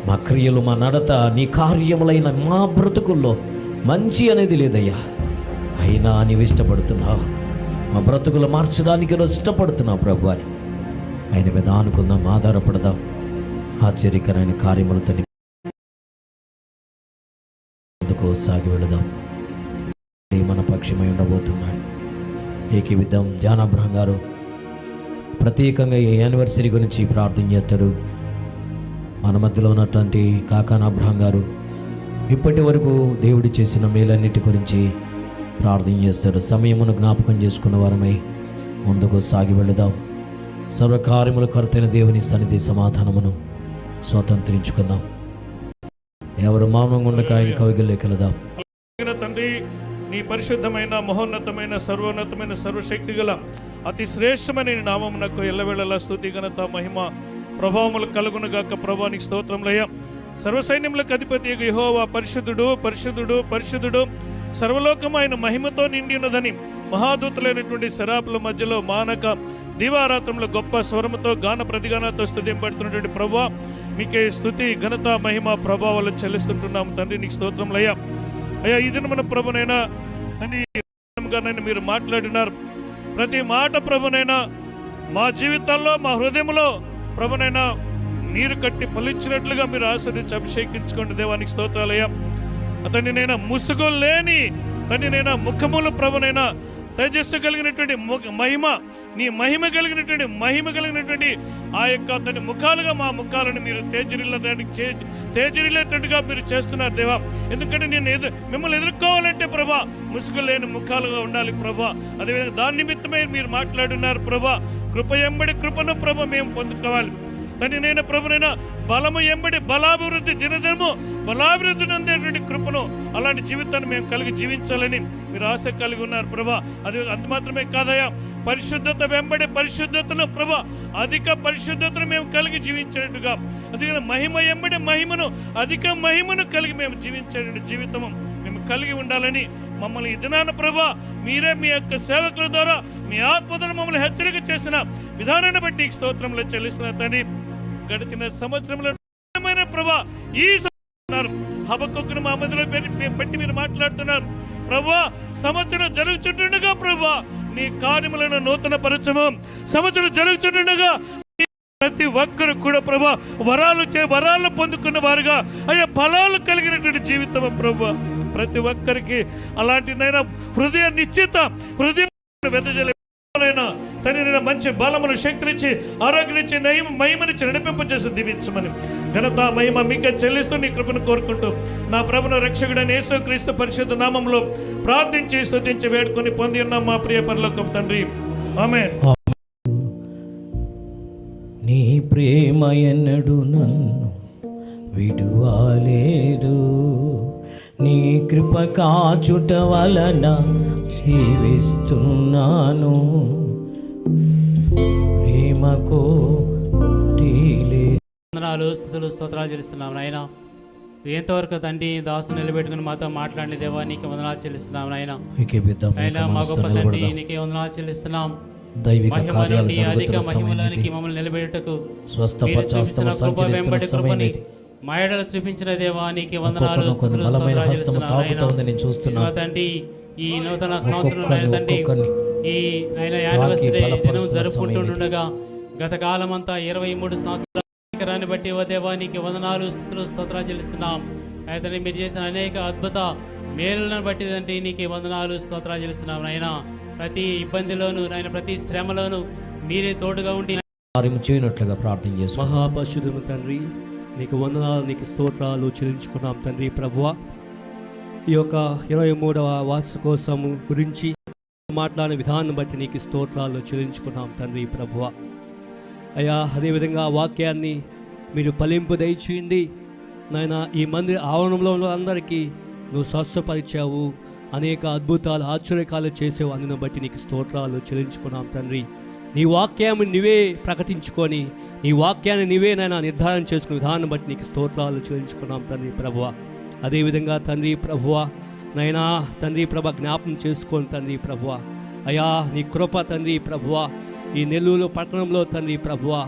మా క్రియలు, మా నడత, నీ కార్యములైన మా బ్రతుకుల్లో మంచి అనేది లేదయ్యా. అయినా నీవు ఇష్టపడుతున్నావు. మా బ్రతుకులు మార్చడానికి నువ్వు ఇష్టపడుతున్నావు ప్రభు అని ఆయన మీద ఆనుకుందాం, ఆధారపడదాం. ఆశ్చర్యకరమైన కార్యములతో ముందుకు సాగి వెళదాం. మన పక్షమై ఉండబోతున్నాడు. ఏకీవిద్దాం. జాన్ అబ్రహం గారు ప్రత్యేకంగా ఈ యానివర్సరీ గురించి ప్రార్థన చేస్తారు. మన మధ్యలో ఉన్నటువంటి కాకాన అబ్రహం గారు ఇప్పటి వరకు దేవుడు చేసిన మేలన్నిటి గురించి ప్రార్థన చేస్తారు. సమయమును జ్ఞాపకం చేసుకున్న వారమై ముందుకు సాగి వెళదాం. సర్వకార్యముల కొరతైన దేవుని సన్నిధి సమాధానమును స్వతంత్రించుకుందాం. ఎవరు మౌనంగా ఉండక ఆయన కవిగల్లోకి వెళదాం. తండ్రి, నీ పరిశుద్ధమైన, మహోన్నతమైన, సర్వోన్నతమైన, సర్వశక్తి గల అతి శ్రేష్టమైన నీ నామమునకు ఎల్లవేళలా స్తుతి, ఘనత, మహిమ, ప్రభావములు కలుగునుగాక. ప్రభానికి స్తోత్రములయ్యా. సర్వసైన్యములకు అధిపతి యెహోవా పరిశుద్ధుడు, పరిశుద్ధుడు, పరిశుద్ధుడు, సర్వలోకమైన మహిమతో నిండి ఉన్నదని మహాదూతులైనటువంటి శరాపుల మధ్యలో మానక దీవారాత్రంలో గొప్ప స్వరముతో గాన ప్రతిగానాలతో స్తుతింపడుతున్నటువంటి ప్రభువా, మీకే స్తుతి, ఘనత, మహిమ, ప్రభావాలు చెల్లిస్తుంటున్నాము తండ్రి. నీకు స్తోత్రములయ్యా. అయ్యా, ఈ దిన మన ప్రభునైనా తండ్రి మీరు మాట్లాడినారు. ప్రతి మాట ప్రభునైనా మా జీవితాల్లో, మా హృదయంలో ప్రభునైనా నీరు కట్టి ఫలించినట్లుగా మీరు ఆశీర్వదించి అభిషేకించుకోండి. దేవానికి స్తోత్రాలయ్యా. అతన్ని నైనా ముసుగు లేని తండ్రి నైనా ముఖములు ప్రభునైనా తేజస్సు కలిగినటువంటి మహిమ, నీ మహిమ కలిగినటువంటి ఆ యొక్క తన ముఖాలుగా మా ముఖాలను మీరు తేజరిల్లేటట్టుగా మీరు చేస్తున్నారు దేవా. ఎందుకంటే మిమ్మల్ని ఎదుర్కోవాలంటే ప్రభా ముసుగు లేని ముఖాలుగా ఉండాలి ప్రభా. అదేవిధంగా దాని నిమిత్తమే మీరు మాట్లాడున్నారు ప్రభా. కృప ఎంబడి కృపను ప్రభ మేము పొందుకోవాలి తండ్రి. నేను ప్రభునైనా బలము ఎంబడి బలాభివృద్ధి, దినదినము బలాభివృద్ధి నందేటువంటి కృపను, అలాంటి జీవితాన్ని మేము కలిగి జీవించాలని మీరు ఆశ కలిగి ఉన్నారు ప్రభా. అది అంత మాత్రమే కాదయా, పరిశుద్ధత వెంబడి పరిశుద్ధతను ప్రభా, అధిక పరిశుద్ధతను మేము కలిగి జీవించేట్టుగా, అదే మహిమ ఎంబడి మహిమను, అధిక మహిమను కలిగి మేము జీవించే జీవితము మేము కలిగి ఉండాలని మమ్మల్ని ఈ దినాన ప్రభా మీరే మీ యొక్క సేవకుల ద్వారా మీ ఆత్మతో మమ్మల్ని హెచ్చరిక చేసిన విధానాన్ని బట్టి స్తోత్రములు చెల్లిస్తున్న తండ్రి. గడిచిన సంవత్సరంలో ప్రభా ఈ హబక్కును మా మధ్యలో పెట్టి మీరు మాట్లాడుతున్నారు ప్రభా. సంవత్సరం జరుగుతుండగా ప్రభా నీ కార్యములను నూతన పరచము. సంవత్సరం జరుగుతుండగా ప్రతి ఒక్కరు కూడా ప్రభా వరాలు పొందుకున్న వారుగా అయ్యా ఫలాలు కలిగినటువంటి జీవితం ప్రభా. ప్రతి ఒక్కరికి అలాంటి నైనా హృదయ నిశ్చిత, హృదయం తన మంచి బలమును, శక్తినిచ్చి, ఆరోగ్యనిచ్చి, మహిమనిచ్చి నడిపింపజేసి దీవించమని ఘనత, మహిమ మీకే చెల్లిస్తూ నీ కృపను కోరుకుంటూ నా ప్రభును రక్షకుడైన యేసుక్రీస్తు పరిశుద్ధ నామములో ప్రార్థించి స్తుతించి వేడుకొని పొంది ఉన్నాం మా ప్రియ పరలోకపు తండ్రి. ఆమేన్. నీ ప్రేమ ఎన్నడు నన్ను విడువలేదు, నీ కృప కాచుట వలన జీవిస్తున్నాను. ప్రేమకు వందనాలు, స్తుతులు, స్తోత్రాలు చెల్లిస్తున్నాం నాయన. ఎంతవరకు తండ్రి దాసు నిలబెట్టుకుని మాతో మాట్లాడిన దేవా నీకు వందనాలు చెల్లిస్తున్నాం నాయన. మా గొప్ప తండ్రి నీకే వందనాలు చెల్లిస్తున్నాం. అధిక మహిమలోనికి మమ్మల్ని నిలబెట్టుటకు మా ఎడల చూపించిన దేవా నీకు వందనాలు, స్తుతులు, స్తోత్రాలు చెల్లిస్తున్నాం తండ్రి. ఈ నూతన సంవత్సరం తండ్రి ఈ ఆయన యానివర్సరీ దినం జరుపుకుంటుండగా గత కాలం అంతా 23 సంవత్సరాలు బట్టి ఓ దేవా నీకు వందనాలు, స్తుతులు, స్తోత్రాలు చెల్లిస్తున్నాం. అయ్యా తండ్రి మీరు చేసిన అనేక అద్భుత మేలులను బట్టి తండ్రి నీకే వందనాలు స్తోత్రాలు చెల్లిస్తున్నాం నాయన. ప్రతి ఇబ్బందిలోను నాయన, ప్రతి శ్రమలోను మీరే తోడుగా ఉండి కార్యము చేయనట్లుగా ప్రార్థన చేస్తాం. మహాపరిశుద్ధుడు తండ్రి, నీకు వందనాలు, నీకు స్తోత్రాలు చెల్లించుకున్నాం తండ్రి ప్రభువా. ఈ యొక్క 23వ వార్షికోత్సవం గురించి మాట్లాడిన విధానం బట్టి నీకు స్తోత్రాలు చెల్లించుకున్నాం తండ్రి ప్రభువా. అయ్యా, అదేవిధంగా వాక్యాన్ని మీరు ఫలింపు దయచేయండి నాయన. ఈ మందిర ఆవరణంలో ఉన్న అందరికీ నువ్వు స్వస్థపరిచావు, అనేక అద్భుతాలు ఆశ్చర్యకాలు చేసావు. అందుని బట్టి నీకు స్తోత్రాలు చెల్లించుకున్నాం తండ్రి. నీ వాక్యాన్ని నీవే ప్రకటించుకొని నీ వాక్యాన్ని నీవే నాయన నిర్ధారణ చేసుకునే విధానం బట్టి నీకు స్తోత్రాలు చెల్లించుకున్నాం తండ్రి ప్రభువా. అదేవిధంగా తండ్రి ప్రభువా నైనా తండ్రి ప్రభ జ్ఞాపకం చేసుకోండి తండ్రి ప్రభువా. అయ్యా, నీ కృప తండ్రి ప్రభువా ఈ నెల్లూరు పట్టణంలో తండ్రి ప్రభువా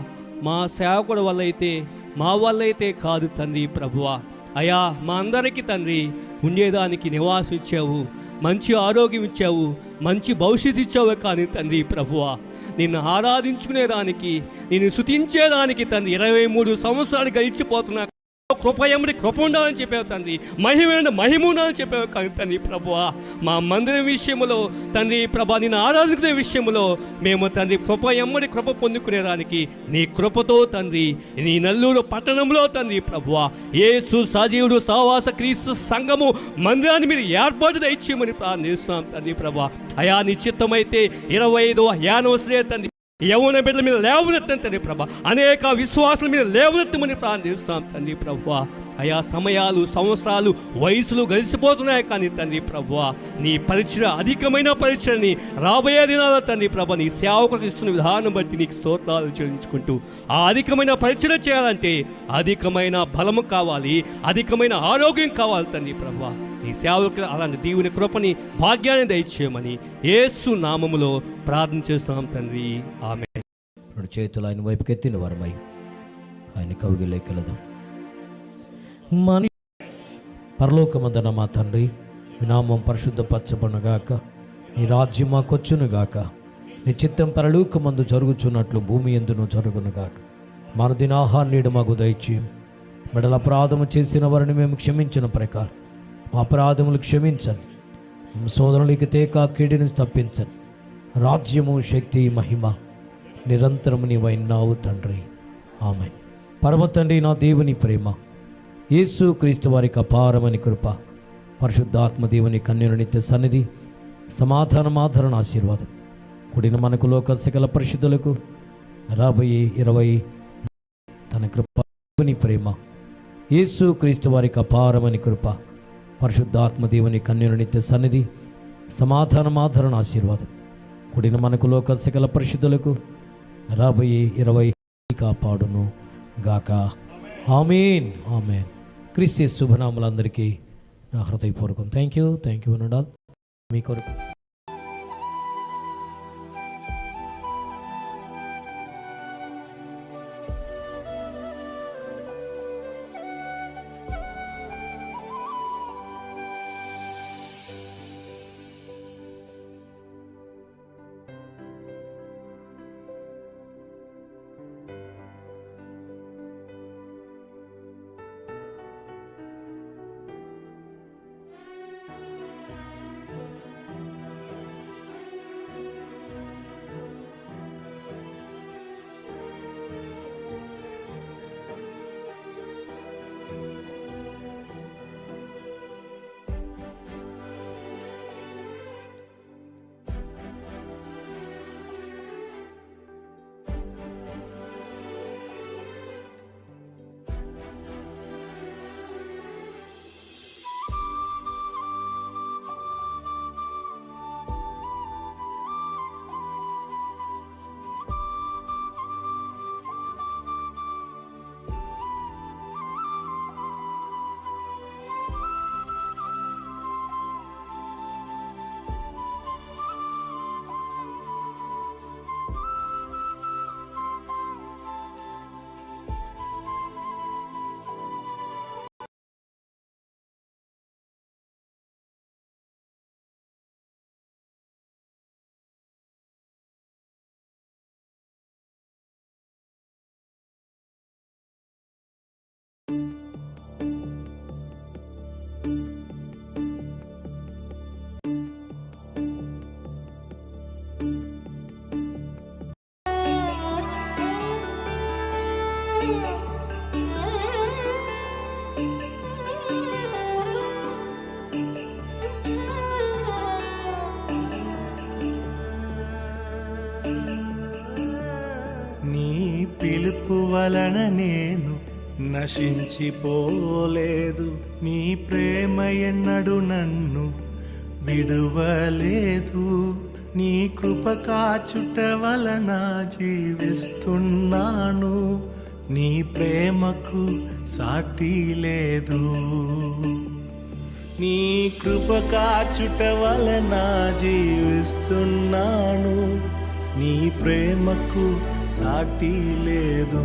మా సేవకుడు వల్ల అయితే మా వల్ల అయితే కాదు తండ్రి ప్రభువా. అయ్యా, మా అందరికీ తండ్రి ఉండేదానికి నివాసం ఇచ్చావు, మంచి ఆరోగ్యం ఇచ్చావు, మంచి భవిష్యత్తు ఇచ్చావు. కానీ తండ్రి ప్రభువా నిన్ను ఆరాధించుకునేదానికి, నిన్ను స్తుతించేదానికి తండ్రి 23 సంవత్సరాలు గడిచిపోతున్నా. కృప ఎమ్మడి కృప ఉండాలని చెప్పావు తండ్రి, మహిమ మహిమ ఉండాలని చెప్పావు. కానీ తండ్రి ప్రభువా మా మందిరం విషయంలో తండ్రి ప్రభా నిన్ను ఆరాధించుకునే విషయంలో మేము తండ్రి కృప ఎమ్మడి కృప పొందుకునేదానికి నీ కృపతో తండ్రి నీ నెల్లూరు పట్టణంలో తండ్రి ప్రభువా యేసు సజీవుడు సహవాస క్రీస్తు సంఘము మందిరాన్ని మీరు ఏర్పాటు దయచేయమని ప్రార్థిస్తున్నాం తండ్రి ప్రభా. అయా, నీ చిత్తమైతే 25వ యానివర్సరీ తండ్రి యవ్వన బిడ్డల మీద లేవనెత్తని తండ్రి ప్రభా, అనేక విశ్వాసాల మీద లేవనెత్తమని ప్రార్థిస్తాం తండ్రి ప్రభువా. అయా, సమయాలు సంవత్సరాలు వయసులు గడిచిపోతున్నాయి. కానీ తండ్రి ప్రభువా నీ పరిచయ అధికమైన పరిచయని రాబోయే దినాల తండ్రి ప్రభా నీ సేవకులకు ఇస్తున్న విధానం బట్టి నీకు స్తోత్రాలు చెల్లించుకుంటూ ఆ అధికమైన పరిచయం చేయాలంటే అధికమైన బలము కావాలి, అధికమైన ఆరోగ్యం కావాలి తండ్రి ప్రభువా. నీ సేవకులు అలాంటి దేవుని కృపని భాగ్యాన్ని దయచేయమని యేసు నామములో ప్రార్థన చేస్తున్నాం తండ్రి, ఆమేన్. రెండు చేతులు ఆయన వైపుకి ఎత్తిన వారమై ఆయన కవిగిలేకెళదాం. మని పరలోకమందున మా తండ్రి, మీ నామం పరిశుద్ధపరచబడునుగాక, నీ రాజ్యం మాకొచ్చునుగాక, నీ చిత్తం పరలోకమందు జరుగుచున్నట్లు భూమి యందును జరుగునుగాక. మన దినాహాన్ని నేడు మాకు దయచేయం. మెడల అపరాధము చేసిన వారిని మేము క్షమించిన ప్రకారం మా అపరాధములు క్షమించండి. సోదరులకి తేకా కీడిని తప్పించండి. రాజ్యము శక్తి మహిమ నిరంతరము నీవైనావు తండ్రి, ఆమేన్. పరమ తండ్రి నా దేవుని ప్రేమ, యేసు క్రీస్తు వారికి అపారమని కృప, పరిశుద్ధాత్మ దేవుని కన్యను నిత్య సన్నిధి, సమాధానం ఆదరణ ఆశీర్వాదం కూడిన మనకు లోక సకల పరిశుద్ధులకు రాబోయే 20 తన కృప దేవుని ప్రేమ, యేసు క్రీస్తు వారికి అపారమని కృప, పరిశుద్ధాత్మ దేవుని కన్యను నిత్య సన్నిధి, సమాధానం ఆదరణ ఆశీర్వాదం కూడిన మనకు లోక సకల పరిశుద్ధులకు రాబోయే 20 కాపాడును గాక. ఆమేన్, ఆమేన్. క్రీస్తు శుభనామలందరికీ నా హృదయపూర్వకం థ్యాంక్ యూ అనండాల్. మీ కొరకు వలన నేను నశించిపోలేదు. నీ ప్రేమ ఎన్నడు నన్ను విడువలేదు. నీ కృప కాచుట వలన జీవిస్తున్నాను. నీ ప్రేమకు సాటి లేదు. నీ కృప కాచుట వలన జీవిస్తున్నాను. నీ ప్రేమకు సాటి లేదు.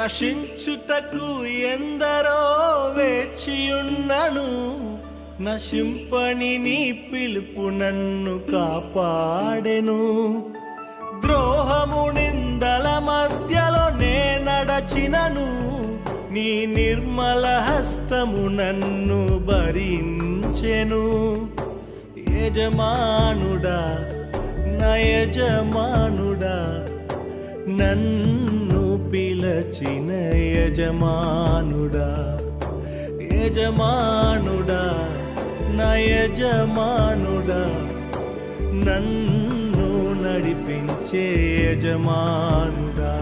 నశించుటకు ఎందరో వేచియున్నను. నశింపని నీ పిలుపు నన్ను కాపాడెను. ద్రోహము నిందల మధ్యలో నే నడచినను. నీ నిర్మల హస్తము నన్ను భరించెను. యజమానుడా, నా యజమానుడా, నన్ను పిలచిన యజమానుడా, యజమానుడా, నా యజమానుడా, నన్ను నడిపించే యజమానుడా.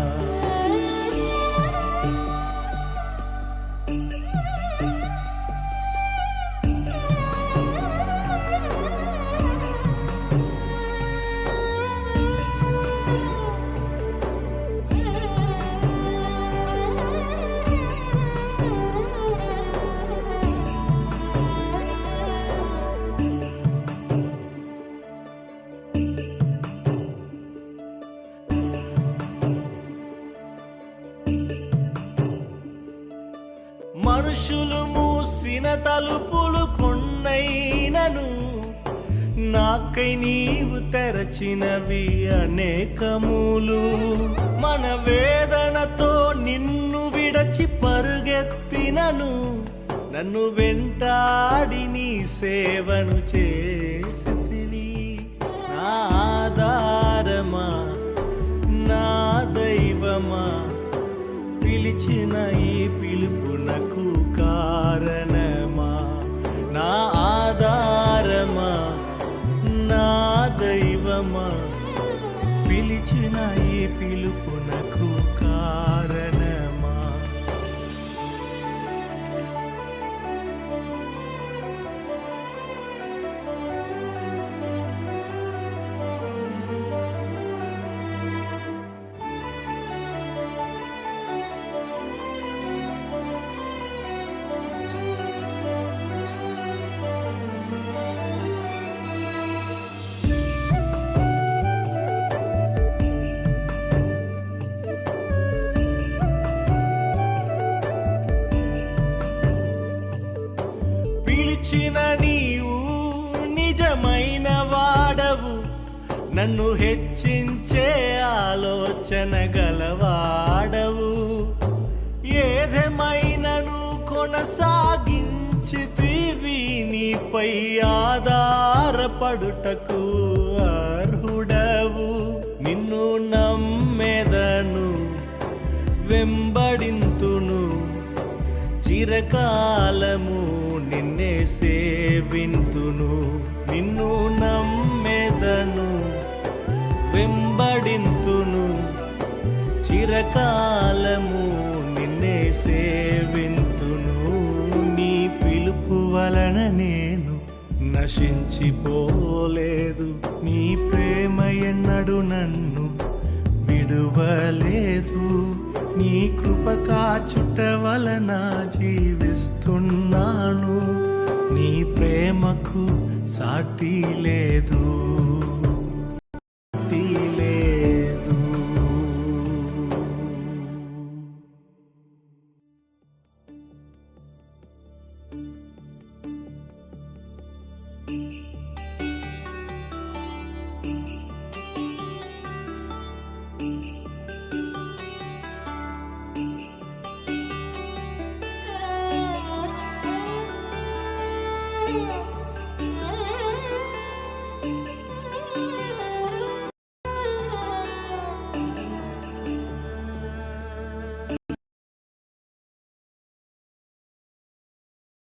మనుషులు మూసిన తలుపులు కొన్నైనను నాకై నీవు తెరచినవి అనేకములు. మన వేదనతో నిన్ను విడచి పరుగెత్తినను. నన్ను వెంటాడి నీ సేవను చేసితివి. నా ఆధారమా, నా దైవమా, పిలిచిన ఈ పిలుపునకు కారణమా. నా ఆధారమా, నా దైవమా, పిలిచిన ఈ పిలుపునకు కారణమా. పిలిచిన నీవు నిజమైన వాడవు. నన్ను హెచ్చించే ఆలోచన గలవాడవు. ఏదేమైనను కొనసాగించితివి. నీపై ఆధారపడుటకు అర్హుడవు. నిన్ను నమ్మెదను, వెంబడింతును. చిరకాలము నిన్నే సేవింతును. నిన్ను నమ్మెదను, వెంబడింతును. వెంబడింతును, చిరకాలము నిన్నే సేవింతును. నీ పిలుపు వలన నేను నశించిపోలేదు, నీ ప్రేమ ఎన్నడు నన్ను విడువలేదు. నీ కృప కాచుట వలన జీవిస్తున్నాను, నీ ప్రేమకు సాటి లేదు, సాటి లేదు.